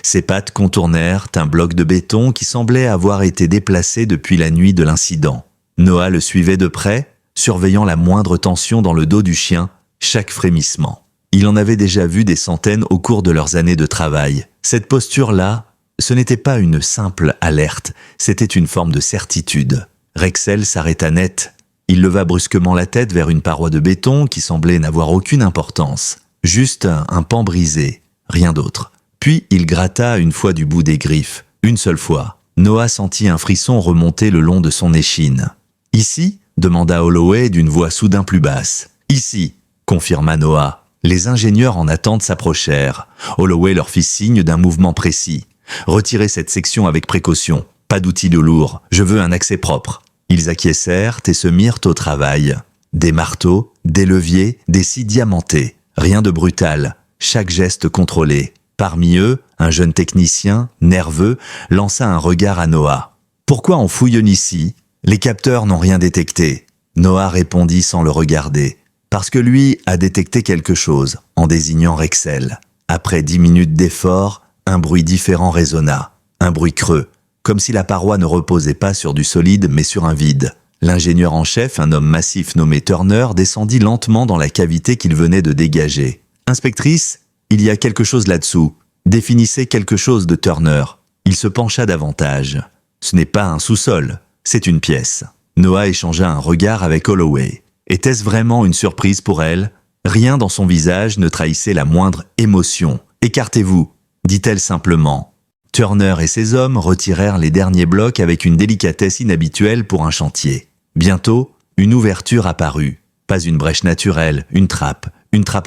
Ses pattes contournèrent un bloc de béton qui semblait avoir été déplacé depuis la nuit de l'incident. Noah le suivait de près, surveillant la moindre tension dans le dos du chien, chaque frémissement. Il en avait déjà vu des centaines au cours de leurs années de travail. Cette posture-là, ce n'était pas une simple alerte, c'était une forme de certitude. Rexel s'arrêta net. Il leva brusquement la tête vers une paroi de béton qui semblait n'avoir aucune importance. Juste un pan brisé, rien d'autre. Puis il gratta une fois du bout des griffes, une seule fois. Noah sentit un frisson remonter le long de son échine. « Ici ?» demanda Holloway d'une voix soudain plus basse. « Ici !» confirma Noah. Les ingénieurs en attente s'approchèrent. Holloway leur fit signe d'un mouvement précis. « Retirez cette section avec précaution. Pas d'outils lourds. Je veux un accès propre. » Ils acquiescèrent et se mirent au travail. Des marteaux, des leviers, des scies diamantés. Rien de brutal. Chaque geste contrôlé. Parmi eux, un jeune technicien, nerveux, lança un regard à Noah. « Pourquoi on fouillonne ici ? Les capteurs n'ont rien détecté. » Noah répondit sans le regarder. « Parce que lui a détecté quelque chose, en désignant Rexel. » Après 10 minutes d'effort, un bruit différent résonna. Un bruit creux, comme si la paroi ne reposait pas sur du solide mais sur un vide. L'ingénieur en chef, un homme massif nommé Turner, descendit lentement dans la cavité qu'il venait de dégager. « Inspectrice, il y a quelque chose là-dessous. Définissez quelque chose de Turner. » Il se pencha davantage. « Ce n'est pas un sous-sol, c'est une pièce. » Noah échangea un regard avec Holloway. Était-ce vraiment une surprise pour elle ? Rien dans son visage ne trahissait la moindre émotion. « Écartez-vous » dit-elle simplement. Turner et ses hommes retirèrent les derniers blocs avec une délicatesse inhabituelle pour un chantier. Bientôt, une ouverture apparut. Pas une brèche naturelle, une trappe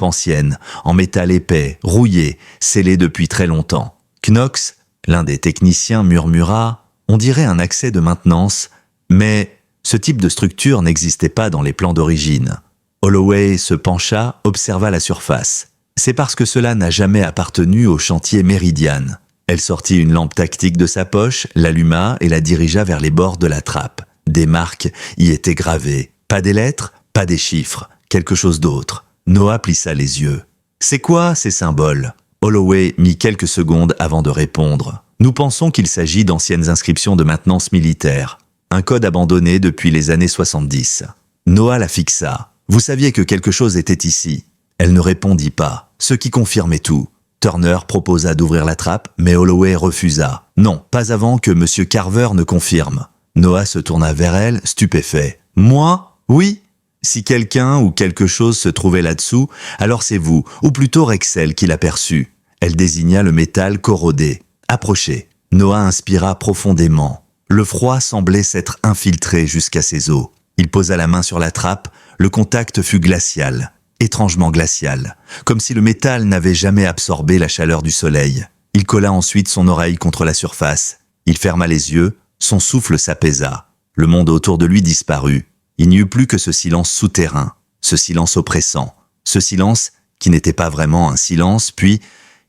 ancienne, en métal épais, rouillé, scellée depuis très longtemps. Knox, l'un des techniciens, murmura « On dirait un accès de maintenance, mais ce type de structure n'existait pas dans les plans d'origine. » Holloway se pencha, observa la surface. « C'est parce que cela n'a jamais appartenu au chantier Meridian. » Elle sortit une lampe tactique de sa poche, l'alluma et la dirigea vers les bords de la trappe. Des marques y étaient gravées. Pas des lettres, pas des chiffres, quelque chose d'autre. Noah plissa les yeux. « C'est quoi ces symboles ?» Holloway mit quelques secondes avant de répondre. « Nous pensons qu'il s'agit d'anciennes inscriptions de maintenance militaire. Un code abandonné depuis les années 70. » Noah la fixa. « Vous saviez que quelque chose était ici ?» Elle ne répondit pas, ce qui confirmait tout. Turner proposa d'ouvrir la trappe, mais Holloway refusa. « Non, pas avant que M. Carver ne confirme. » Noah se tourna vers elle, stupéfait. « Moi ? Oui ? Si quelqu'un ou quelque chose se trouvait là-dessous, alors c'est vous, ou plutôt Rexel qui l'aperçut. » Elle désigna le métal corrodé. « Approchez. » Noah inspira profondément. Le froid semblait s'être infiltré jusqu'à ses os. Il posa la main sur la trappe, le contact fut glacial, étrangement glacial, comme si le métal n'avait jamais absorbé la chaleur du soleil. Il colla ensuite son oreille contre la surface. Il ferma les yeux, son souffle s'apaisa. Le monde autour de lui disparut. Il n'y eut plus que ce silence souterrain, ce silence oppressant, ce silence qui n'était pas vraiment un silence, puis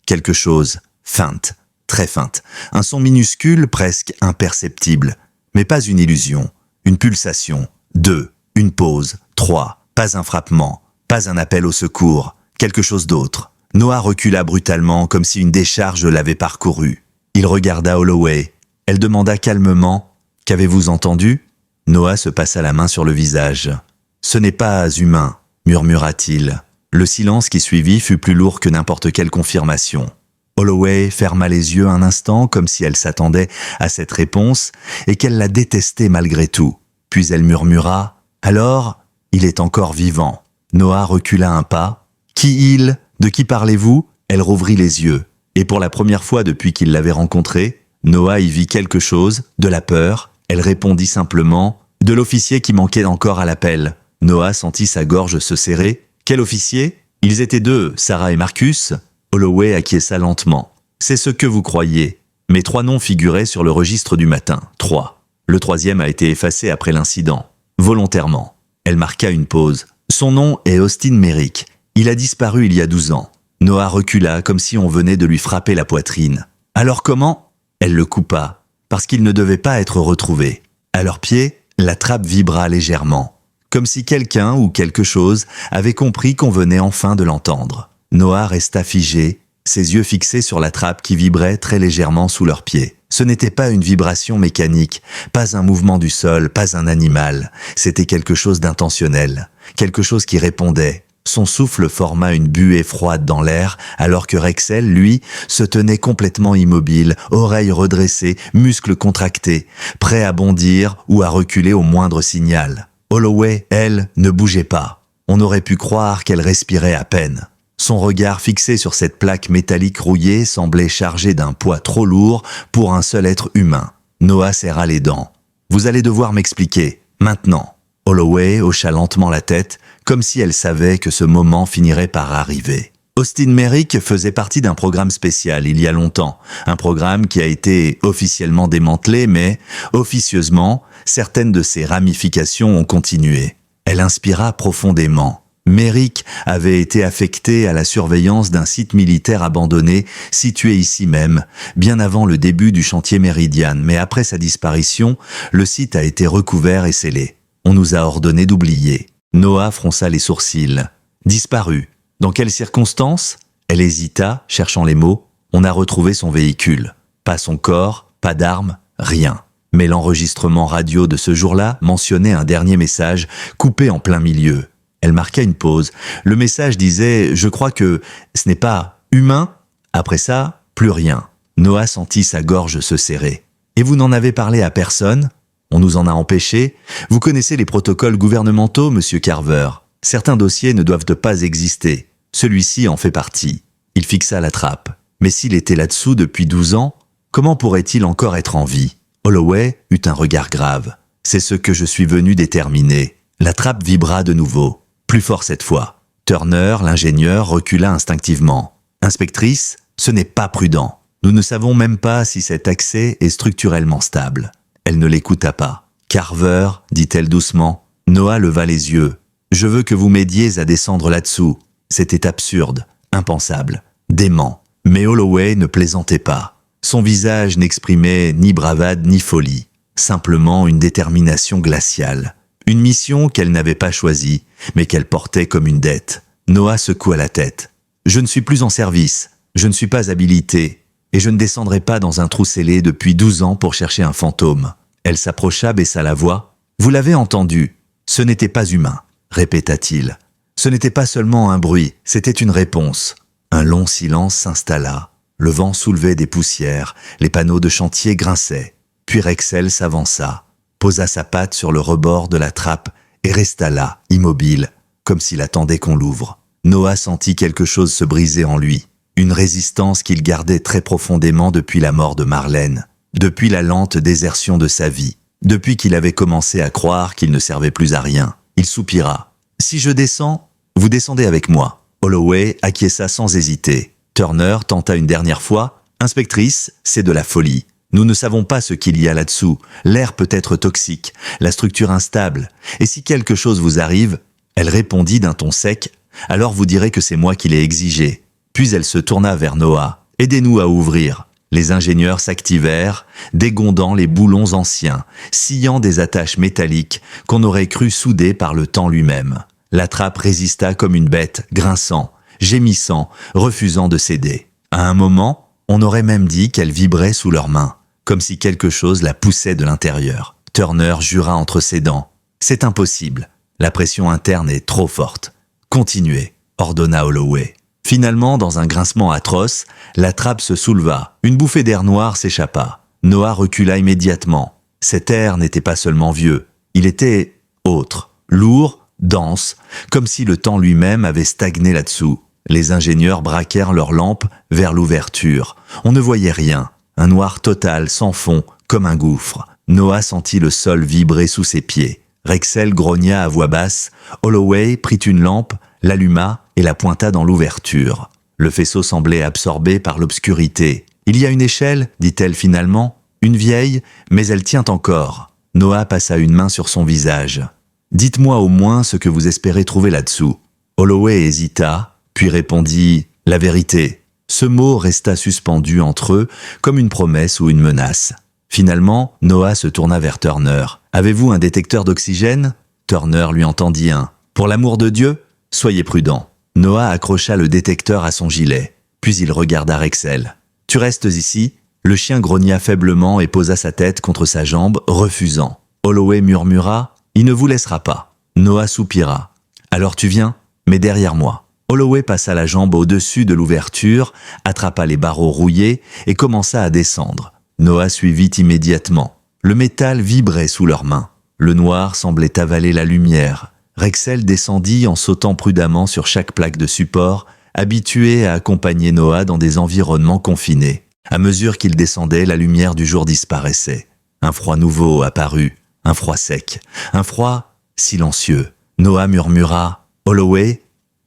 quelque chose, feinte, très feinte, un son minuscule, presque imperceptible, mais pas une illusion, une pulsation, 2, une pause, 3, pas un frappement, pas un appel au secours, quelque chose d'autre, Noah recula brutalement, comme si une décharge l'avait parcouru. Il regarda Holloway. Elle demanda calmement « Qu'avez-vous entendu ?» Noah se passa la main sur le visage. « Ce n'est pas humain », murmura-t-il. Le silence qui suivit fut plus lourd que n'importe quelle confirmation. Holloway ferma les yeux un instant comme si elle s'attendait à cette réponse et qu'elle la détestait malgré tout. Puis elle murmura « Alors, il est encore vivant ». Noah recula un pas. « Qui il ? De qui parlez-vous » Elle rouvrit les yeux. Et pour la première fois depuis qu'il l'avait rencontré, Noah y vit quelque chose, de la peur. Elle répondit simplement « De l'officier qui manquait encore à l'appel ». Noah sentit sa gorge se serrer. « Quel officier ? Ils étaient deux, Sarah et Marcus ?» Holloway acquiesça lentement. « C'est ce que vous croyez. Mais 3 noms figuraient sur le registre du matin. 3. Le 3e a été effacé après l'incident. Volontairement. » Elle marqua une pause. « Son nom est Austin Merrick. Il a disparu il y a 12 ans. » Noah recula comme si on venait de lui frapper la poitrine. « Alors comment ?» Elle le coupa, parce qu'il ne devait pas être retrouvé. À leurs pieds, la trappe vibra légèrement, comme si quelqu'un ou quelque chose avait compris qu'on venait enfin de l'entendre. Noah resta figé, ses yeux fixés sur la trappe qui vibrait très légèrement sous leurs pieds. Ce n'était pas une vibration mécanique, pas un mouvement du sol, pas un animal. C'était quelque chose d'intentionnel, quelque chose qui répondait. Son souffle forma une buée froide dans l'air, alors que Rexel, lui, se tenait complètement immobile, oreilles redressées, muscles contractés, prêt à bondir ou à reculer au moindre signal. Holloway, elle, ne bougeait pas. On aurait pu croire qu'elle respirait à peine. Son regard fixé sur cette plaque métallique rouillée semblait chargé d'un poids trop lourd pour un seul être humain. Noah serra les dents. « Vous allez devoir m'expliquer, maintenant. » Holloway hocha lentement la tête, comme si elle savait que ce moment finirait par arriver. Austin Merrick faisait partie d'un programme spécial il y a longtemps, un programme qui a été officiellement démantelé, mais officieusement, certaines de ses ramifications ont continué. Elle inspira profondément. Merrick avait été affecté à la surveillance d'un site militaire abandonné situé ici même, bien avant le début du chantier Meridian, mais après sa disparition, le site a été recouvert et scellé. On nous a ordonné d'oublier. Noah fronça les sourcils. Disparu. Dans quelles circonstances ? Elle hésita, cherchant les mots. On a retrouvé son véhicule. Pas son corps, pas d'armes, rien. Mais l'enregistrement radio de ce jour-là mentionnait un dernier message coupé en plein milieu. Elle marqua une pause. Le message disait « Je crois que ce n'est pas humain ?» Après ça, plus rien. Noah sentit sa gorge se serrer. « Et vous n'en avez parlé à personne ? On nous en a empêché. Vous connaissez les protocoles gouvernementaux, monsieur Carver. Certains dossiers ne doivent pas exister. Celui-ci en fait partie. » Il fixa la trappe. Mais s'il était là-dessous depuis 12 ans, comment pourrait-il encore être en vie ? Holloway eut un regard grave. « C'est ce que je suis venu déterminer. » La trappe vibra de nouveau. Plus fort cette fois. Turner, l'ingénieur, recula instinctivement. « Inspectrice, ce n'est pas prudent. Nous ne savons même pas si cet accès est structurellement stable. » Elle ne l'écouta pas. « Carver, dit-elle doucement. » Noah leva les yeux. « Je veux que vous m'aidiez à descendre là-dessous. » C'était absurde, impensable, dément. Mais Holloway ne plaisantait pas. Son visage n'exprimait ni bravade ni folie. Simplement une détermination glaciale. Une mission qu'elle n'avait pas choisie, mais qu'elle portait comme une dette. Noah secoua la tête. « Je ne suis plus en service. Je ne suis pas habilité. Et je ne descendrai pas dans un trou scellé depuis 12 ans pour chercher un fantôme. » Elle s'approcha, baissa la voix. « Vous l'avez entendu. Ce n'était pas humain, » répéta-t-il. Ce n'était pas seulement un bruit, c'était une réponse. Un long silence s'installa. Le vent soulevait des poussières, les panneaux de chantier grinçaient. Puis Rexel s'avança, posa sa patte sur le rebord de la trappe et resta là, immobile, comme s'il attendait qu'on l'ouvre. Noah sentit quelque chose se briser en lui. Une résistance qu'il gardait très profondément depuis la mort de Marlène, depuis la lente désertion de sa vie, depuis qu'il avait commencé à croire qu'il ne servait plus à rien. Il soupira. « Si je descends, vous descendez avec moi. » Holloway acquiesça sans hésiter. Turner tenta une dernière fois. « Inspectrice, c'est de la folie. Nous ne savons pas ce qu'il y a là-dessous. L'air peut être toxique, la structure instable. Et si quelque chose vous arrive ?» Elle répondit d'un ton sec. « Alors vous direz que c'est moi qui l'ai exigé. » Puis elle se tourna vers Noah. « Aidez-nous à ouvrir. » Les ingénieurs s'activèrent, dégondant les boulons anciens, sciant des attaches métalliques qu'on aurait cru soudées par le temps lui-même. La trappe résista comme une bête, grinçant, gémissant, refusant de céder. À un moment, on aurait même dit qu'elle vibrait sous leurs mains, comme si quelque chose la poussait de l'intérieur. Turner jura entre ses dents. « C'est impossible. La pression interne est trop forte. Continuez, ordonna Holloway. Finalement, dans un grincement atroce, la trappe se souleva. Une bouffée d'air noir s'échappa. Noah recula immédiatement. Cet air n'était pas seulement vieux, il était autre, lourd, dense, comme si le temps lui-même avait stagné là-dessous. Les ingénieurs braquèrent leurs lampes vers l'ouverture. On ne voyait rien. Un noir total, sans fond, comme un gouffre. Noah sentit le sol vibrer sous ses pieds. Rexel grogna à voix basse. Holloway prit une lampe, l'alluma et la pointa dans l'ouverture. Le faisceau semblait absorbé par l'obscurité. « Il y a une échelle, dit-elle finalement. Une vieille, mais elle tient encore. » Noah passa une main sur son visage. « Dites-moi au moins ce que vous espérez trouver là-dessous. » Holloway hésita, puis répondit « La vérité ». Ce mot resta suspendu entre eux comme une promesse ou une menace. Finalement, Noah se tourna vers Turner. « Avez-vous un détecteur d'oxygène ?» Turner lui en tendit un. « Pour l'amour de Dieu, soyez prudent. » Noah accrocha le détecteur à son gilet. Puis il regarda Rexel. « Tu restes ici ?» Le chien grogna faiblement et posa sa tête contre sa jambe, refusant. Holloway murmura « Il ne vous laissera pas. » Noah soupira. « Alors tu viens, mais derrière moi. » Holloway passa la jambe au-dessus de l'ouverture, attrapa les barreaux rouillés et commença à descendre. Noah suivit immédiatement. Le métal vibrait sous leurs mains. Le noir semblait avaler la lumière. Rexel descendit en sautant prudemment sur chaque plaque de support, habitué à accompagner Noah dans des environnements confinés. À mesure qu'il descendait, la lumière du jour disparaissait. Un froid nouveau apparut, un froid sec, un froid silencieux. Noah murmura « Holloway,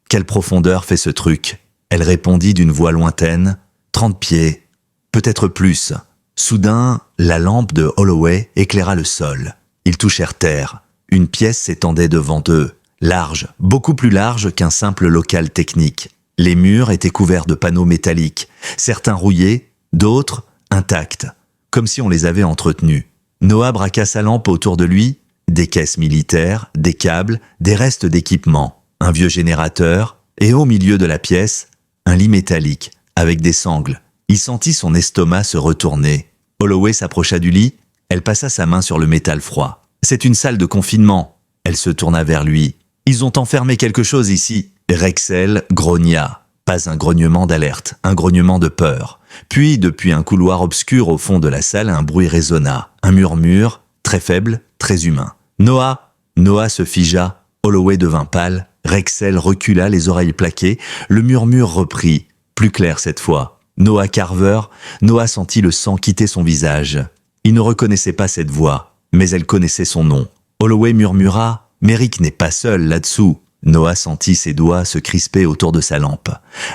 quelle profondeur fait ce truc ?» Elle répondit d'une voix lointaine « 30 pieds, peut-être plus. » Soudain, la lampe de Holloway éclaira le sol. Ils touchèrent terre. Une pièce s'étendait devant eux, large, beaucoup plus large qu'un simple local technique. Les murs étaient couverts de panneaux métalliques, certains rouillés, d'autres intacts, comme si on les avait entretenus. Noah braqua sa lampe autour de lui, des caisses militaires, des câbles, des restes d'équipement, un vieux générateur, et au milieu de la pièce, un lit métallique, avec des sangles. Il sentit son estomac se retourner. Holloway s'approcha du lit, elle passa sa main sur le métal froid. « C'est une salle de confinement. » Elle se tourna vers lui. « Ils ont enfermé quelque chose ici. » Rexel grogna. Pas un grognement d'alerte, un grognement de peur. Puis, depuis un couloir obscur au fond de la salle, un bruit résonna. Un murmure, très faible, très humain. « Noah !» Noah se figea. Holloway devint pâle. Rexel recula, les oreilles plaquées. Le murmure reprit, plus clair cette fois. Noah Carver. Noah sentit le sang quitter son visage. Il ne reconnaissait pas cette voix, mais elle connaissait son nom. Holloway murmura « Merrick n'est pas seul là-dessous !» Noah sentit ses doigts se crisper autour de sa lampe.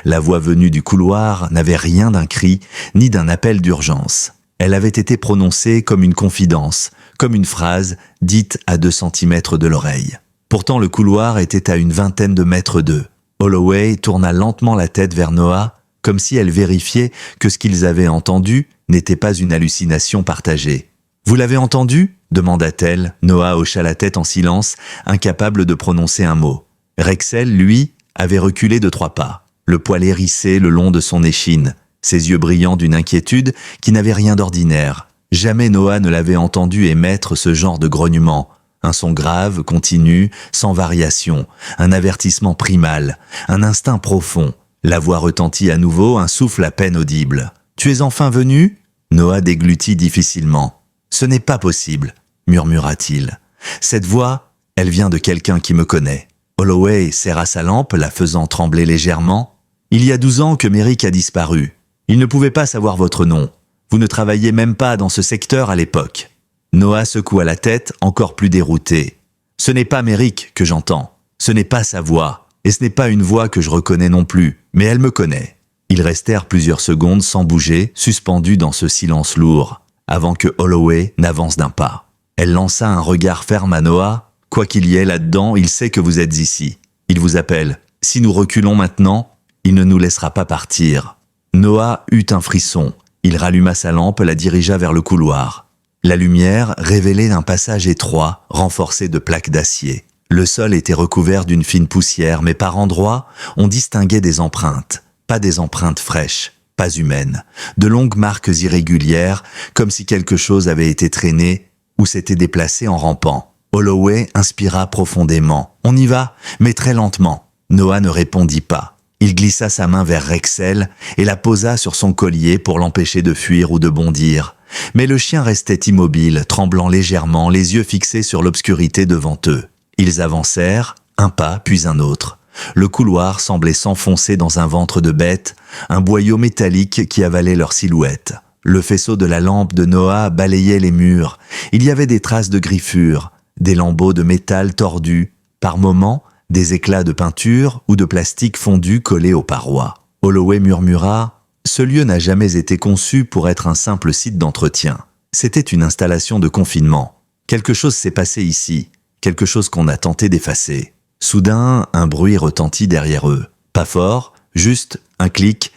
La voix venue du couloir n'avait rien d'un cri, ni d'un appel d'urgence. Elle avait été prononcée comme une confidence, comme une phrase dite à 2 centimètres de l'oreille. Pourtant le couloir était à une vingtaine de mètres d'eux. Holloway tourna lentement la tête vers Noah, comme si elle vérifiait que ce qu'ils avaient entendu n'était pas une hallucination partagée. « Vous l'avez entendu ?» demanda-t-elle. Noah hocha la tête en silence, incapable de prononcer un mot. Rexel, lui, avait reculé de 3 pas, le poil hérissé le long de son échine, ses yeux brillants d'une inquiétude qui n'avait rien d'ordinaire. Jamais Noah ne l'avait entendu émettre ce genre de grognement. Un son grave, continu, sans variation, un avertissement primal, un instinct profond. La voix retentit à nouveau, un souffle à peine audible. « Tu es enfin venu ?» Noah déglutit difficilement. « Ce n'est pas possible, » murmura-t-il. « Cette voix, elle vient de quelqu'un qui me connaît. » Holloway serra sa lampe, la faisant trembler légèrement. « Il y a 12 ans que Merrick a disparu. Il ne pouvait pas savoir votre nom. Vous ne travailliez même pas dans ce secteur à l'époque. » Noah secoua la tête, encore plus dérouté. « Ce n'est pas Merrick que j'entends. Ce n'est pas sa voix. Et ce n'est pas une voix que je reconnais non plus. Mais elle me connaît. » Ils restèrent plusieurs secondes sans bouger, suspendus dans ce silence lourd, avant que Holloway n'avance d'un pas. Elle lança un regard ferme à Noah. « Quoi qu'il y ait là-dedans, il sait que vous êtes ici. Il vous appelle. Si nous reculons maintenant, il ne nous laissera pas partir. » Noah eut un frisson. Il ralluma sa lampe, la dirigea vers le couloir. La lumière révélait un passage étroit, renforcé de plaques d'acier. Le sol était recouvert d'une fine poussière, mais par endroits, on distinguait des empreintes. Pas des empreintes fraîches, pas humaines. De longues marques irrégulières, comme si quelque chose avait été traîné ou s'était déplacé en rampant. Holloway inspira profondément. « On y va, mais très lentement. » Noah ne répondit pas. Il glissa sa main vers Rexel et la posa sur son collier pour l'empêcher de fuir ou de bondir. Mais le chien restait immobile, tremblant légèrement, les yeux fixés sur l'obscurité devant eux. Ils avancèrent, un pas puis un autre. Le couloir semblait s'enfoncer dans un ventre de bête, un boyau métallique qui avalait leur silhouette. Le faisceau de la lampe de Noah balayait les murs. Il y avait des traces de griffures, des lambeaux de métal tordus, par moments, des éclats de peinture ou de plastique fondu collés aux parois. Holloway murmura « Ce lieu n'a jamais été conçu pour être un simple site d'entretien. C'était une installation de confinement. Quelque chose s'est passé ici, quelque chose qu'on a tenté d'effacer. » Soudain, un bruit retentit derrière eux. Pas fort, juste un clic,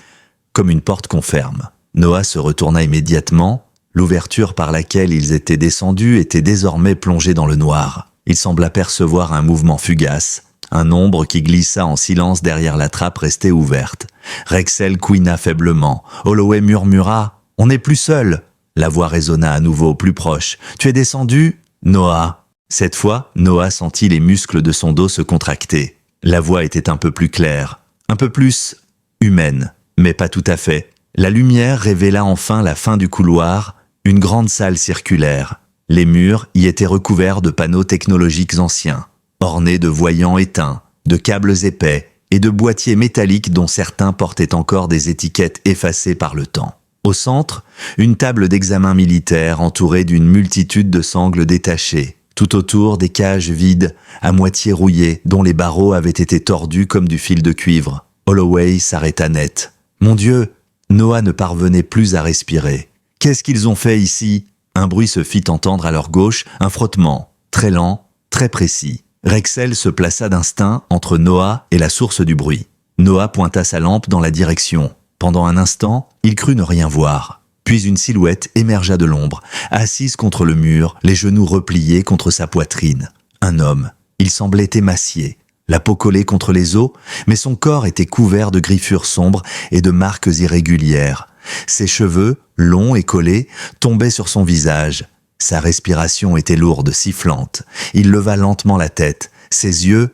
comme une porte qu'on ferme. Noah se retourna immédiatement. L'ouverture par laquelle ils étaient descendus était désormais plongée dans le noir. Il sembla percevoir un mouvement fugace, un ombre qui glissa en silence derrière la trappe restée ouverte. Rexel couina faiblement. Holloway murmura « On n'est plus seul !» La voix résonna à nouveau plus proche. « Tu es descendu ?» Noah. Cette fois, Noah sentit les muscles de son dos se contracter. La voix était un peu plus claire, un peu plus humaine, mais pas tout à fait. La lumière révéla enfin la fin du couloir, une grande salle circulaire. Les murs y étaient recouverts de panneaux technologiques anciens, ornés de voyants éteints, de câbles épais et de boîtiers métalliques dont certains portaient encore des étiquettes effacées par le temps. Au centre, une table d'examen militaire entourée d'une multitude de sangles détachées. Tout autour, des cages vides, à moitié rouillées, dont les barreaux avaient été tordus comme du fil de cuivre. Holloway s'arrêta net. « Mon Dieu !» Noah ne parvenait plus à respirer. « Qu'est-ce qu'ils ont fait ici ?» Un bruit se fit entendre à leur gauche, un frottement, très lent, très précis. Rexel se plaça d'instinct entre Noah et la source du bruit. Noah pointa sa lampe dans la direction. Pendant un instant, il crut ne rien voir. Puis une silhouette émergea de l'ombre, assise contre le mur, les genoux repliés contre sa poitrine. Un homme. Il semblait émacié, la peau collée contre les os, mais son corps était couvert de griffures sombres et de marques irrégulières. Ses cheveux, longs et collés, tombaient sur son visage. Sa respiration était lourde, sifflante. Il leva lentement la tête. Ses yeux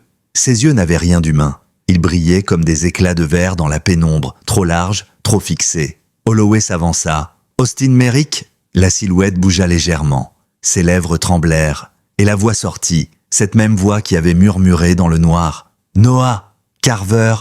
n'avaient rien d'humain. Ils brillaient comme des éclats de verre dans la pénombre, trop larges, trop fixés. Holloway s'avança. « Austin Merrick ?» La silhouette bougea légèrement. Ses lèvres tremblèrent, et la voix sortit, cette même voix qui avait murmuré dans le noir. « Noah ! Carver !»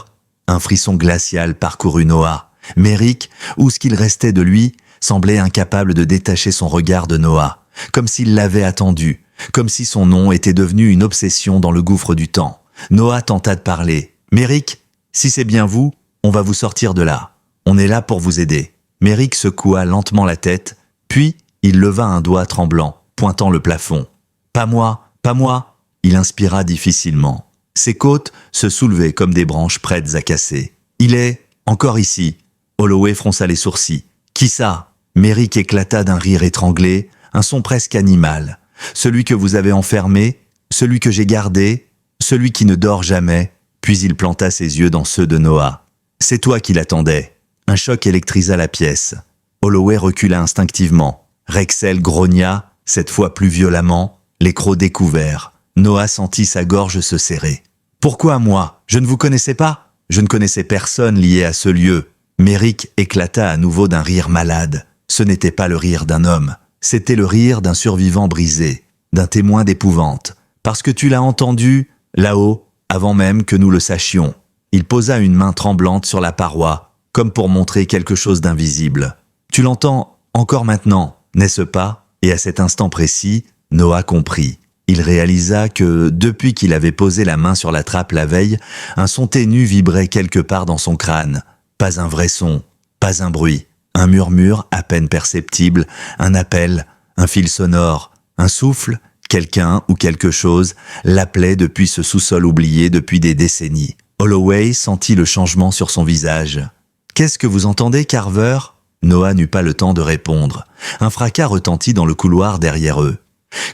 Un frisson glacial parcourut Noah. Merrick, ou ce qu'il restait de lui, semblait incapable de détacher son regard de Noah, comme s'il l'avait attendu, comme si son nom était devenu une obsession dans le gouffre du temps. Noah tenta de parler. « Merrick, si c'est bien vous, on va vous sortir de là. On est là pour vous aider. » Merrick secoua lentement la tête, puis il leva un doigt tremblant, pointant le plafond. « Pas moi, pas moi !» Il inspira difficilement. Ses côtes se soulevaient comme des branches prêtes à casser. « Il est encore ici !» Holloway fronça les sourcils. « Qui ça ?» Merrick éclata d'un rire étranglé, un son presque animal. « Celui que vous avez enfermé, celui que j'ai gardé, celui qui ne dort jamais. » Puis il planta ses yeux dans ceux de Noah. « C'est toi qui l'attendais. » Un choc électrisa la pièce. Holloway recula instinctivement. Rexel grogna, cette fois plus violemment, les crocs découverts. Noah sentit sa gorge se serrer. « Pourquoi moi ? Je ne vous connaissais pas ? Je ne connaissais personne lié à ce lieu. » Merrick éclata à nouveau d'un rire malade. Ce n'était pas le rire d'un homme. C'était le rire d'un survivant brisé, d'un témoin d'épouvante. Parce que tu l'as entendu, là-haut, avant même que nous le sachions. Il posa une main tremblante sur la paroi, comme pour montrer quelque chose d'invisible. Tu l'entends encore maintenant, n'est-ce pas ? Et à cet instant précis, Noah comprit. Il réalisa que, depuis qu'il avait posé la main sur la trappe la veille, un son ténu vibrait quelque part dans son crâne. Pas un vrai son, pas un bruit, un murmure à peine perceptible, un appel, un fil sonore, un souffle, quelqu'un ou quelque chose l'appelait depuis ce sous-sol oublié depuis des décennies. Holloway sentit le changement sur son visage. « Qu'est-ce que vous entendez, Carver ?» Noah n'eut pas le temps de répondre. Un fracas retentit dans le couloir derrière eux,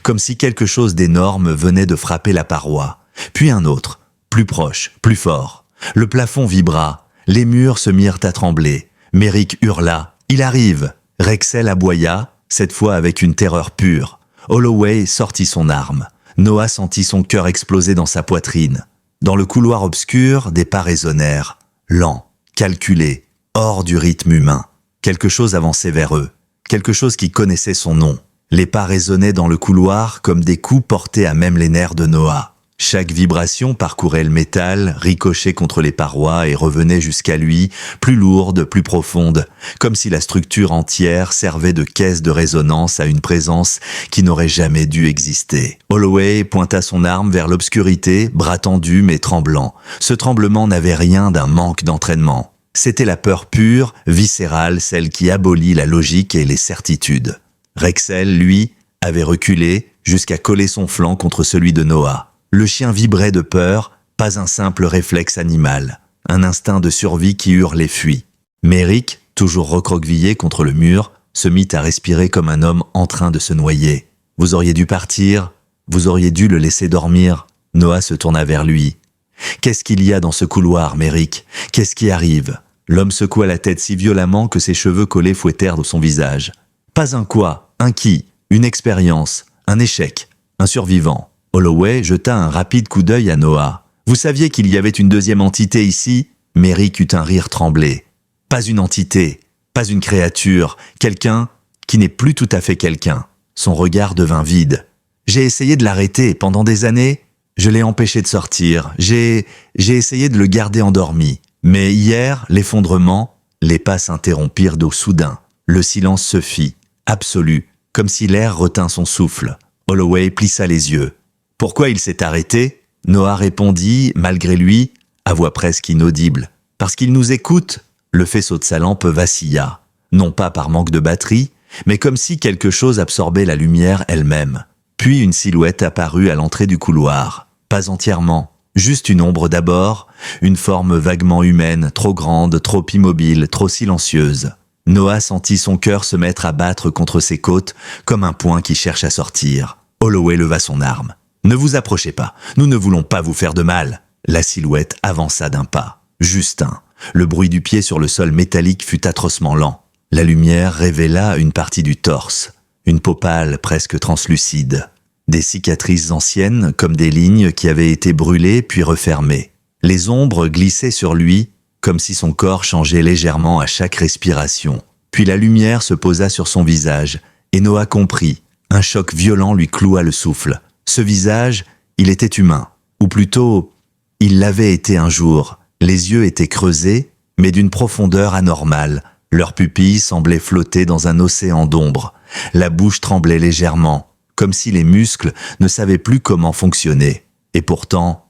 comme si quelque chose d'énorme venait de frapper la paroi. Puis un autre, plus proche, plus fort. Le plafond vibra, les murs se mirent à trembler. Merrick hurla, « Il arrive !» Rexel aboya, cette fois avec une terreur pure. Holloway sortit son arme. Noah sentit son cœur exploser dans sa poitrine. Dans le couloir obscur, des pas résonnèrent, lents, calculés, hors du rythme humain. Quelque chose avançait vers eux, quelque chose qui connaissait son nom. Les pas résonnaient dans le couloir comme des coups portés à même les nerfs de Noah. Chaque vibration parcourait le métal, ricochait contre les parois et revenait jusqu'à lui, plus lourde, plus profonde, comme si la structure entière servait de caisse de résonance à une présence qui n'aurait jamais dû exister. Holloway pointa son arme vers l'obscurité, bras tendu mais tremblant. Ce tremblement n'avait rien d'un manque d'entraînement. C'était la peur pure, viscérale, celle qui abolit la logique et les certitudes. Rexel, lui, avait reculé jusqu'à coller son flanc contre celui de Noah. Le chien vibrait de peur, pas un simple réflexe animal, un instinct de survie qui hurlait fuit. Merrick, toujours recroquevillé contre le mur, se mit à respirer comme un homme en train de se noyer. « Vous auriez dû partir, vous auriez dû le laisser dormir. » Noah se tourna vers lui. « Qu'est-ce qu'il y a dans ce couloir, Merrick? Qu'est-ce qui arrive ?» L'homme secoua la tête si violemment que ses cheveux collés fouettèrent dans son visage. « Pas un quoi, un qui, une expérience, un échec, un survivant. » Holloway jeta un rapide coup d'œil à Noah. « Vous saviez qu'il y avait une deuxième entité ici ?» Merrick eut un rire tremblé. « Pas une entité, pas une créature, quelqu'un qui n'est plus tout à fait quelqu'un. » Son regard devint vide. « J'ai essayé de l'arrêter pendant des années. Je l'ai empêché de sortir. J'ai essayé de le garder endormi. Mais hier, l'effondrement, les pas s'interrompirent d'au soudain. Le silence se fit, absolu, comme si l'air retint son souffle. Holloway plissa les yeux. « Pourquoi il s'est arrêté ?» Noah répondit, malgré lui, à voix presque inaudible. « Parce qu'il nous écoute !» Le faisceau de sa lampe vacilla, non pas par manque de batterie, mais comme si quelque chose absorbait la lumière elle-même. Puis une silhouette apparut à l'entrée du couloir. Pas entièrement, juste une ombre d'abord, une forme vaguement humaine, trop grande, trop immobile, trop silencieuse. Noah sentit son cœur se mettre à battre contre ses côtes, comme un poing qui cherche à sortir. Holloway leva son arme. « Ne vous approchez pas, nous ne voulons pas vous faire de mal. » La silhouette avança d'un pas. Juste un. Le bruit du pied sur le sol métallique fut atrocement lent. La lumière révéla une partie du torse, une peau pâle presque translucide. Des cicatrices anciennes comme des lignes qui avaient été brûlées puis refermées. Les ombres glissaient sur lui comme si son corps changeait légèrement à chaque respiration. Puis la lumière se posa sur son visage et Noah comprit. Un choc violent lui cloua le souffle. Ce visage, il était humain. Ou plutôt, il l'avait été un jour. Les yeux étaient creusés, mais d'une profondeur anormale. Leurs pupilles semblaient flotter dans un océan d'ombre. La bouche tremblait légèrement, comme si les muscles ne savaient plus comment fonctionner. Et pourtant,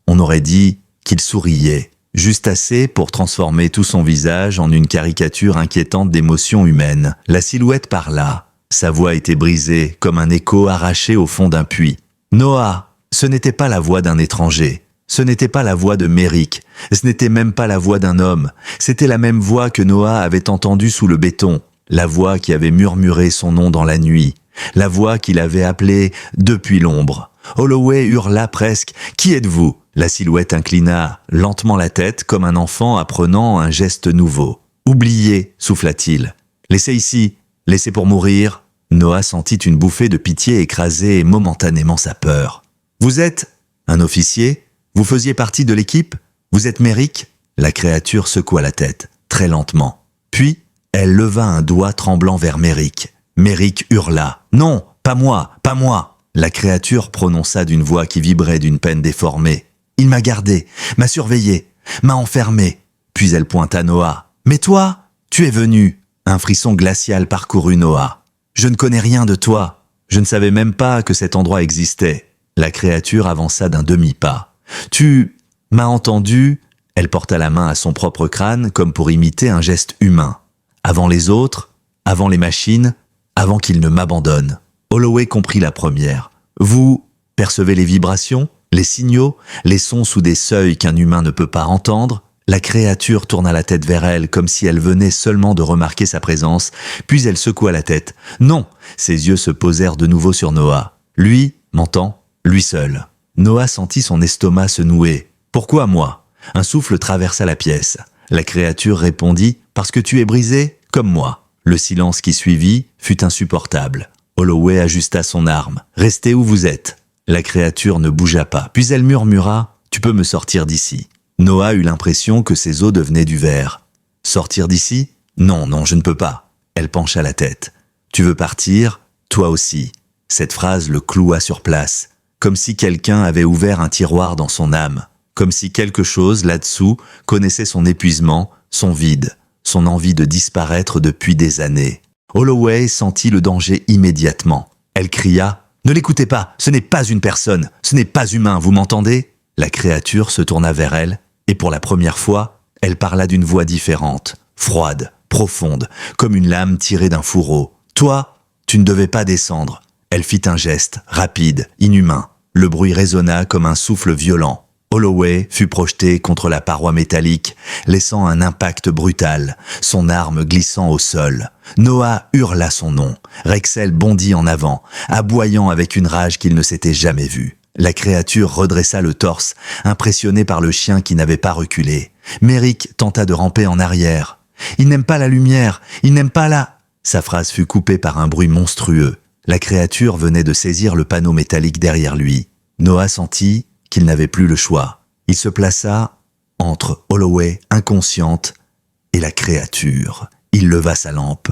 on aurait dit qu'il souriait, juste assez pour transformer tout son visage en une caricature inquiétante d'émotions humaines. La silhouette parla. Sa voix était brisée, comme un écho arraché au fond d'un puits. « Noah, ce n'était pas la voix d'un étranger. Ce n'était pas la voix de Merrick. Ce n'était même pas la voix d'un homme. C'était la même voix que Noah avait entendue sous le béton. La voix qui avait murmuré son nom dans la nuit. La voix qu'il avait appelée depuis l'ombre. Holloway hurla presque « Qui êtes-vous » La silhouette inclina lentement la tête comme un enfant apprenant un geste nouveau. « Oubliez » souffla-t-il. « Laissez ici. Laissez pour mourir. » Noah sentit une bouffée de pitié écraser momentanément sa peur. « Vous êtes un officier ? Vous faisiez partie de l'équipe ? Vous êtes Merrick ?» La créature secoua la tête, très lentement. Puis, elle leva un doigt tremblant vers Merrick. Merrick hurla. « Non, pas moi, pas moi !» La créature prononça d'une voix qui vibrait d'une peine déformée. « Il m'a gardé, m'a surveillé, m'a enfermé. » Puis elle pointa Noah. « Mais toi, tu es venu !» Un frisson glacial parcourut Noah. « Je ne connais rien de toi. Je ne savais même pas que cet endroit existait. » La créature avança d'un demi-pas. « Tu m'as entendu ?» Elle porta la main à son propre crâne comme pour imiter un geste humain. « Avant les autres, avant les machines, avant qu'ils ne m'abandonnent. » Holloway comprit la première. « Vous percevez les vibrations, les signaux, les sons sous des seuils qu'un humain ne peut pas entendre ?» La créature tourna la tête vers elle comme si elle venait seulement de remarquer sa présence, puis elle secoua la tête. « Non !» Ses yeux se posèrent de nouveau sur Noah. « Lui m'entend, lui seul. » Noah sentit son estomac se nouer. « Pourquoi moi ?» Un souffle traversa la pièce. La créature répondit « Parce que tu es brisé, comme moi. » Le silence qui suivit fut insupportable. Holloway ajusta son arme. « Restez où vous êtes. » La créature ne bougea pas. Puis elle murmura « Tu peux me sortir d'ici. » Noah eut l'impression que ses os devenaient du verre. « Sortir d'ici ? Non, non, je ne peux pas. » Elle pencha la tête. « Tu veux partir ? Toi aussi. » Cette phrase le cloua sur place, comme si quelqu'un avait ouvert un tiroir dans son âme, comme si quelque chose là-dessous connaissait son épuisement, son vide, son envie de disparaître depuis des années. Holloway sentit le danger immédiatement. Elle cria « Ne l'écoutez pas, ce n'est pas une personne, ce n'est pas humain, vous m'entendez ?» La créature se tourna vers elle, et pour la première fois, elle parla d'une voix différente, froide, profonde, comme une lame tirée d'un fourreau. « Toi, tu ne devais pas descendre. » Elle fit un geste, rapide, inhumain. Le bruit résonna comme un souffle violent. Holloway fut projeté contre la paroi métallique, laissant un impact brutal, son arme glissant au sol. Noah hurla son nom. Rexel bondit en avant, aboyant avec une rage qu'il ne s'était jamais vue. La créature redressa le torse, impressionnée par le chien qui n'avait pas reculé. Merrick tenta de ramper en arrière. « Il n'aime pas la lumière, il n'aime pas la... » Sa phrase fut coupée par un bruit monstrueux. La créature venait de saisir le panneau métallique derrière lui. Noah sentit qu'il n'avait plus le choix. Il se plaça entre Holloway, inconsciente, et la créature. Il leva sa lampe.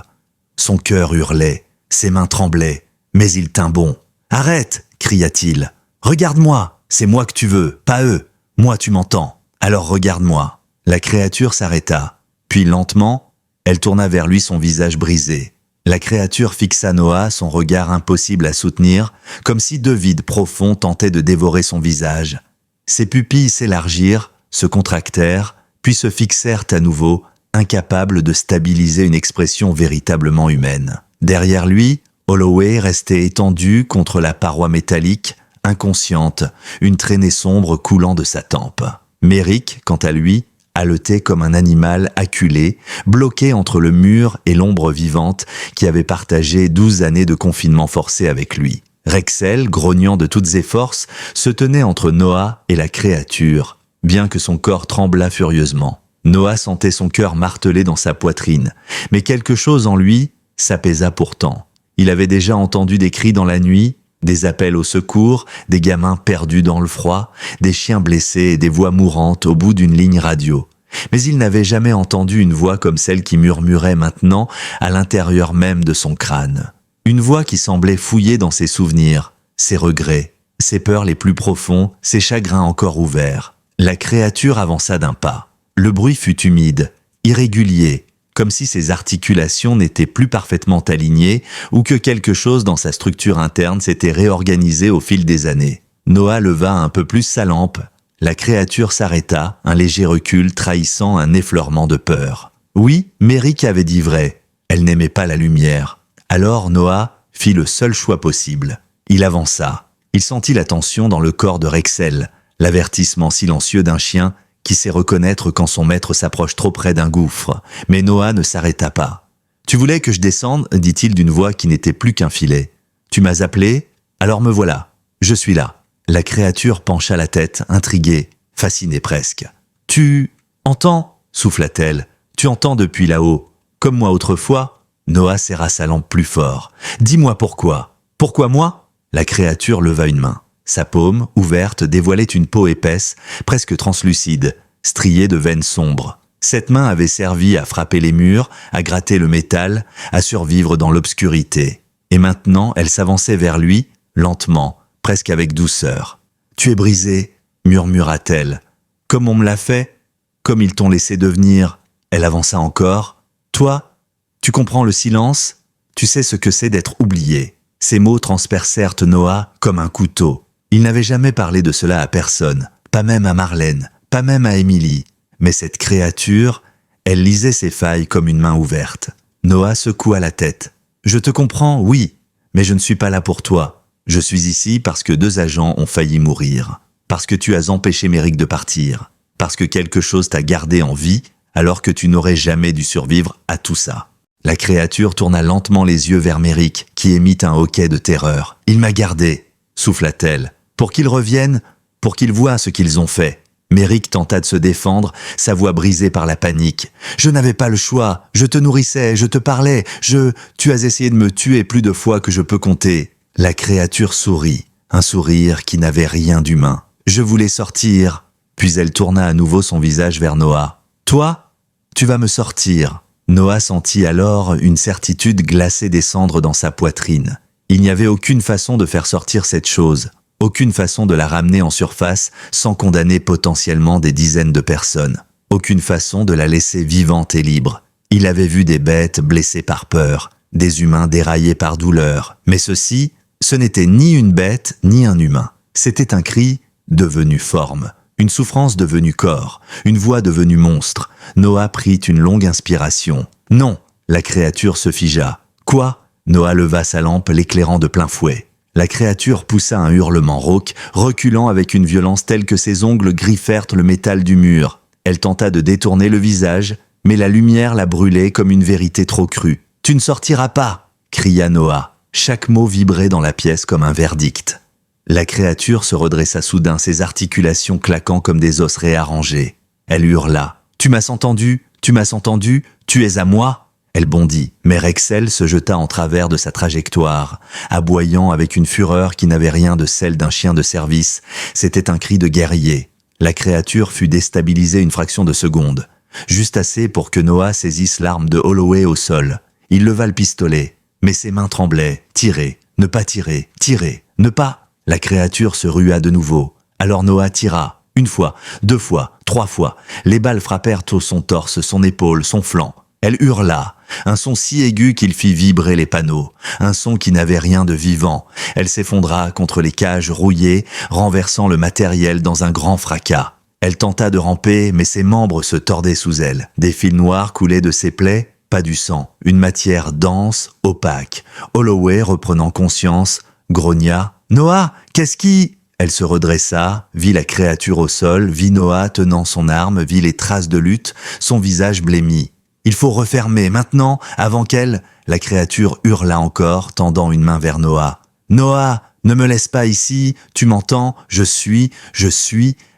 Son cœur hurlait, ses mains tremblaient, mais il tint bon. « Arrête !» cria-t-il. « Regarde-moi, c'est moi que tu veux, pas eux. Moi tu m'entends, alors regarde-moi. » La créature s'arrêta, puis lentement, elle tourna vers lui son visage brisé. La créature fixa Noah, son regard impossible à soutenir, comme si deux vides profonds tentaient de dévorer son visage. Ses pupilles s'élargirent, se contractèrent, puis se fixèrent à nouveau, incapables de stabiliser une expression véritablement humaine. Derrière lui, Holloway restait étendue contre la paroi métallique, inconsciente, une traînée sombre coulant de sa tempe. Merrick, quant à lui, haletait comme un animal acculé, bloqué entre le mur et l'ombre vivante qui avait partagé 12 années de confinement forcé avec lui. Rexel, grognant de toutes ses forces, se tenait entre Noah et la créature, bien que son corps tremblât furieusement. Noah sentait son cœur marteler dans sa poitrine, mais quelque chose en lui s'apaisa pourtant. Il avait déjà entendu des cris dans la nuit, des appels au secours, des gamins perdus dans le froid, des chiens blessés et des voix mourantes au bout d'une ligne radio. Mais il n'avait jamais entendu une voix comme celle qui murmurait maintenant à l'intérieur même de son crâne. Une voix qui semblait fouiller dans ses souvenirs, ses regrets, ses peurs les plus profonds, ses chagrins encore ouverts. La créature avança d'un pas. Le bruit fut humide, irrégulier, comme si ses articulations n'étaient plus parfaitement alignées ou que quelque chose dans sa structure interne s'était réorganisé au fil des années. Noah leva un peu plus sa lampe. La créature s'arrêta, un léger recul trahissant un effleurement de peur. Oui, Merrick avait dit vrai. Elle n'aimait pas la lumière. Alors Noah fit le seul choix possible. Il avança. Il sentit la tension dans le corps de Rexel, l'avertissement silencieux d'un chien qui sait reconnaître quand son maître s'approche trop près d'un gouffre. Mais Noah ne s'arrêta pas. « Tu voulais que je descende ?» dit-il d'une voix qui n'était plus qu'un filet. « Tu m'as appelé ? Alors me voilà. Je suis là. » La créature pencha la tête, intriguée, fascinée presque. « Tu entends ?» souffla-t-elle. « Tu entends depuis là-haut. Comme moi autrefois ?» Noah serra sa lampe plus fort. « Dis-moi pourquoi. Pourquoi moi ?» La créature leva une main. Sa paume, ouverte, dévoilait une peau épaisse, presque translucide, striée de veines sombres. Cette main avait servi à frapper les murs, à gratter le métal, à survivre dans l'obscurité. Et maintenant, elle s'avançait vers lui, lentement, presque avec douceur. « Tu es brisé » murmura-t-elle. « Comme on me l'a fait, comme ils t'ont laissé devenir. » Elle avança encore. « Toi, tu comprends le silence ? Tu sais ce que c'est d'être oublié. » Ces mots transpercèrent Noah comme un couteau. Il n'avait jamais parlé de cela à personne, pas même à Marlène, pas même à Émilie. Mais cette créature, elle lisait ses failles comme une main ouverte. Noah secoua la tête. « Je te comprends, oui, mais je ne suis pas là pour toi. Je suis ici parce que 2 agents ont failli mourir. Parce que tu as empêché Merrick de partir. Parce que quelque chose t'a gardé en vie alors que tu n'aurais jamais dû survivre à tout ça. » La créature tourna lentement les yeux vers Merrick, qui émit un hoquet de terreur. « Il m'a gardé !» souffla-t-elle. « pour qu'ils reviennent, pour qu'ils voient ce qu'ils ont fait. Méric tenta de se défendre, sa voix brisée par la panique. « Je n'avais pas le choix, je te nourrissais, je te parlais, Tu as essayé de me tuer plus de fois que je peux compter. » La créature sourit, un sourire qui n'avait rien d'humain. « Je voulais sortir. » Puis elle tourna à nouveau son visage vers Noah. « Toi, tu vas me sortir. » Noah sentit alors une certitude glacée descendre dans sa poitrine. Il n'y avait aucune façon de faire sortir cette chose, aucune façon de la ramener en surface sans condamner potentiellement des dizaines de personnes, aucune façon de la laisser vivante et libre. Il avait vu des bêtes blessées par peur, des humains déraillés par douleur, mais ceci, ce n'était ni une bête ni un humain. C'était un cri devenu forme, une souffrance devenue corps, une voix devenue monstre. Noah prit une longue inspiration. Non, la créature se figea. Quoi ? Noah leva sa lampe, l'éclairant de plein fouet. La créature poussa un hurlement rauque, reculant avec une violence telle que ses ongles griffèrent le métal du mur. Elle tenta de détourner le visage, mais la lumière la brûlait comme une vérité trop crue. « Tu ne sortiras pas !» cria Noah. Chaque mot vibrait dans la pièce comme un verdict. La créature se redressa soudain, ses articulations claquant comme des os réarrangés. Elle hurla. « Tu m'as entendu ? Tu m'as entendu ? Tu es à moi ?» Elle bondit, mais Rexel se jeta en travers de sa trajectoire, aboyant avec une fureur qui n'avait rien de celle d'un chien de service. C'était un cri de guerrier. La créature fut déstabilisée une fraction de seconde, juste assez pour que Noah saisisse l'arme de Holloway au sol. Il leva le pistolet, mais ses mains tremblaient. Tirer, ne pas tirer, tirer, ne pas... La créature se rua de nouveau. Alors Noah tira, une fois, 2 fois, 3 fois. Les balles frappèrent son torse, son épaule, son flanc. Elle hurla, un son si aigu qu'il fit vibrer les panneaux, un son qui n'avait rien de vivant. Elle s'effondra contre les cages rouillées, renversant le matériel dans un grand fracas. Elle tenta de ramper, mais ses membres se tordaient sous elle. Des fils noirs coulaient de ses plaies, pas du sang, une matière dense, opaque. Holloway, reprenant conscience, grogna. « Noah, qu'est-ce qui... » Elle se redressa, vit la créature au sol, vit Noah tenant son arme, vit les traces de lutte, son visage blêmi. « Il faut refermer, maintenant, avant qu'elle... » La créature hurla encore, tendant une main vers Noah. « Noah, ne me laisse pas ici, tu m'entends, je suis... »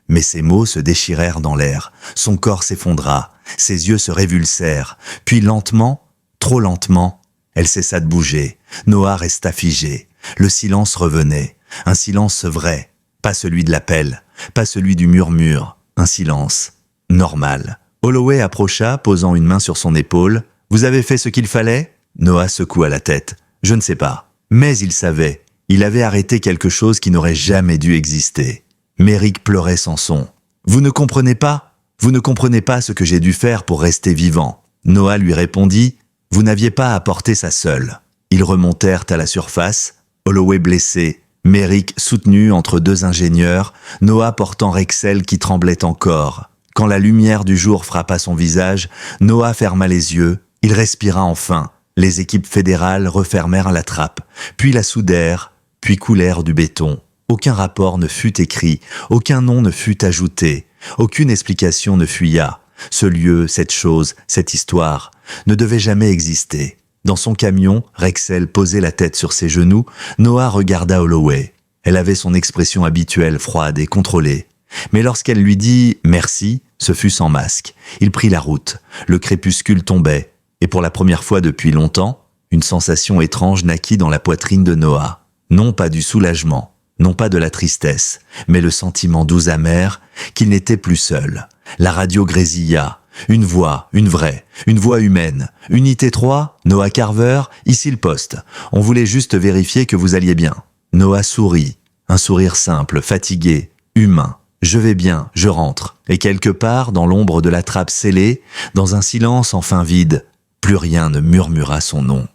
Mais ses mots se déchirèrent dans l'air. Son corps s'effondra, ses yeux se révulsèrent. Puis lentement, trop lentement, elle cessa de bouger. Noah resta figé. Le silence revenait. Un silence vrai. Pas celui de l'appel, pas celui du murmure. Un silence normal. Holloway approcha, posant une main sur son épaule. « Vous avez fait ce qu'il fallait ?» Noah secoua la tête. « Je ne sais pas. » Mais il savait. Il avait arrêté quelque chose qui n'aurait jamais dû exister. Méric pleurait sans son. « Vous ne comprenez pas ? Vous ne comprenez pas ce que j'ai dû faire pour rester vivant. » Noah lui répondit « Vous n'aviez pas à porter ça seul. » Ils remontèrent à la surface, Holloway blessé, Méric soutenu entre 2 ingénieurs, Noah portant Rexel qui tremblait encore. Quand la lumière du jour frappa son visage, Noah ferma les yeux, il respira enfin. Les équipes fédérales refermèrent la trappe, puis la soudèrent, puis coulèrent du béton. Aucun rapport ne fut écrit, aucun nom ne fut ajouté, aucune explication ne fuya. Ce lieu, cette chose, cette histoire ne devait jamais exister. Dans son camion, Rexel posait la tête sur ses genoux, Noah regarda Holloway. Elle avait son expression habituelle, froide et contrôlée. Mais lorsqu'elle lui dit « merci », ce fut sans masque. Il prit la route, le crépuscule tombait, et pour la première fois depuis longtemps, une sensation étrange naquit dans la poitrine de Noah. Non pas du soulagement, non pas de la tristesse, mais le sentiment doux amer qu'il n'était plus seul. La radio grésilla. Une voix, une vraie, une voix humaine. Unité 3, Noah Carver, ici le poste. On voulait juste vérifier que vous alliez bien. Noah sourit, un sourire simple, fatigué, humain. Je vais bien, je rentre. Et quelque part, dans l'ombre de la trappe scellée, dans un silence enfin vide, plus rien ne murmura son nom.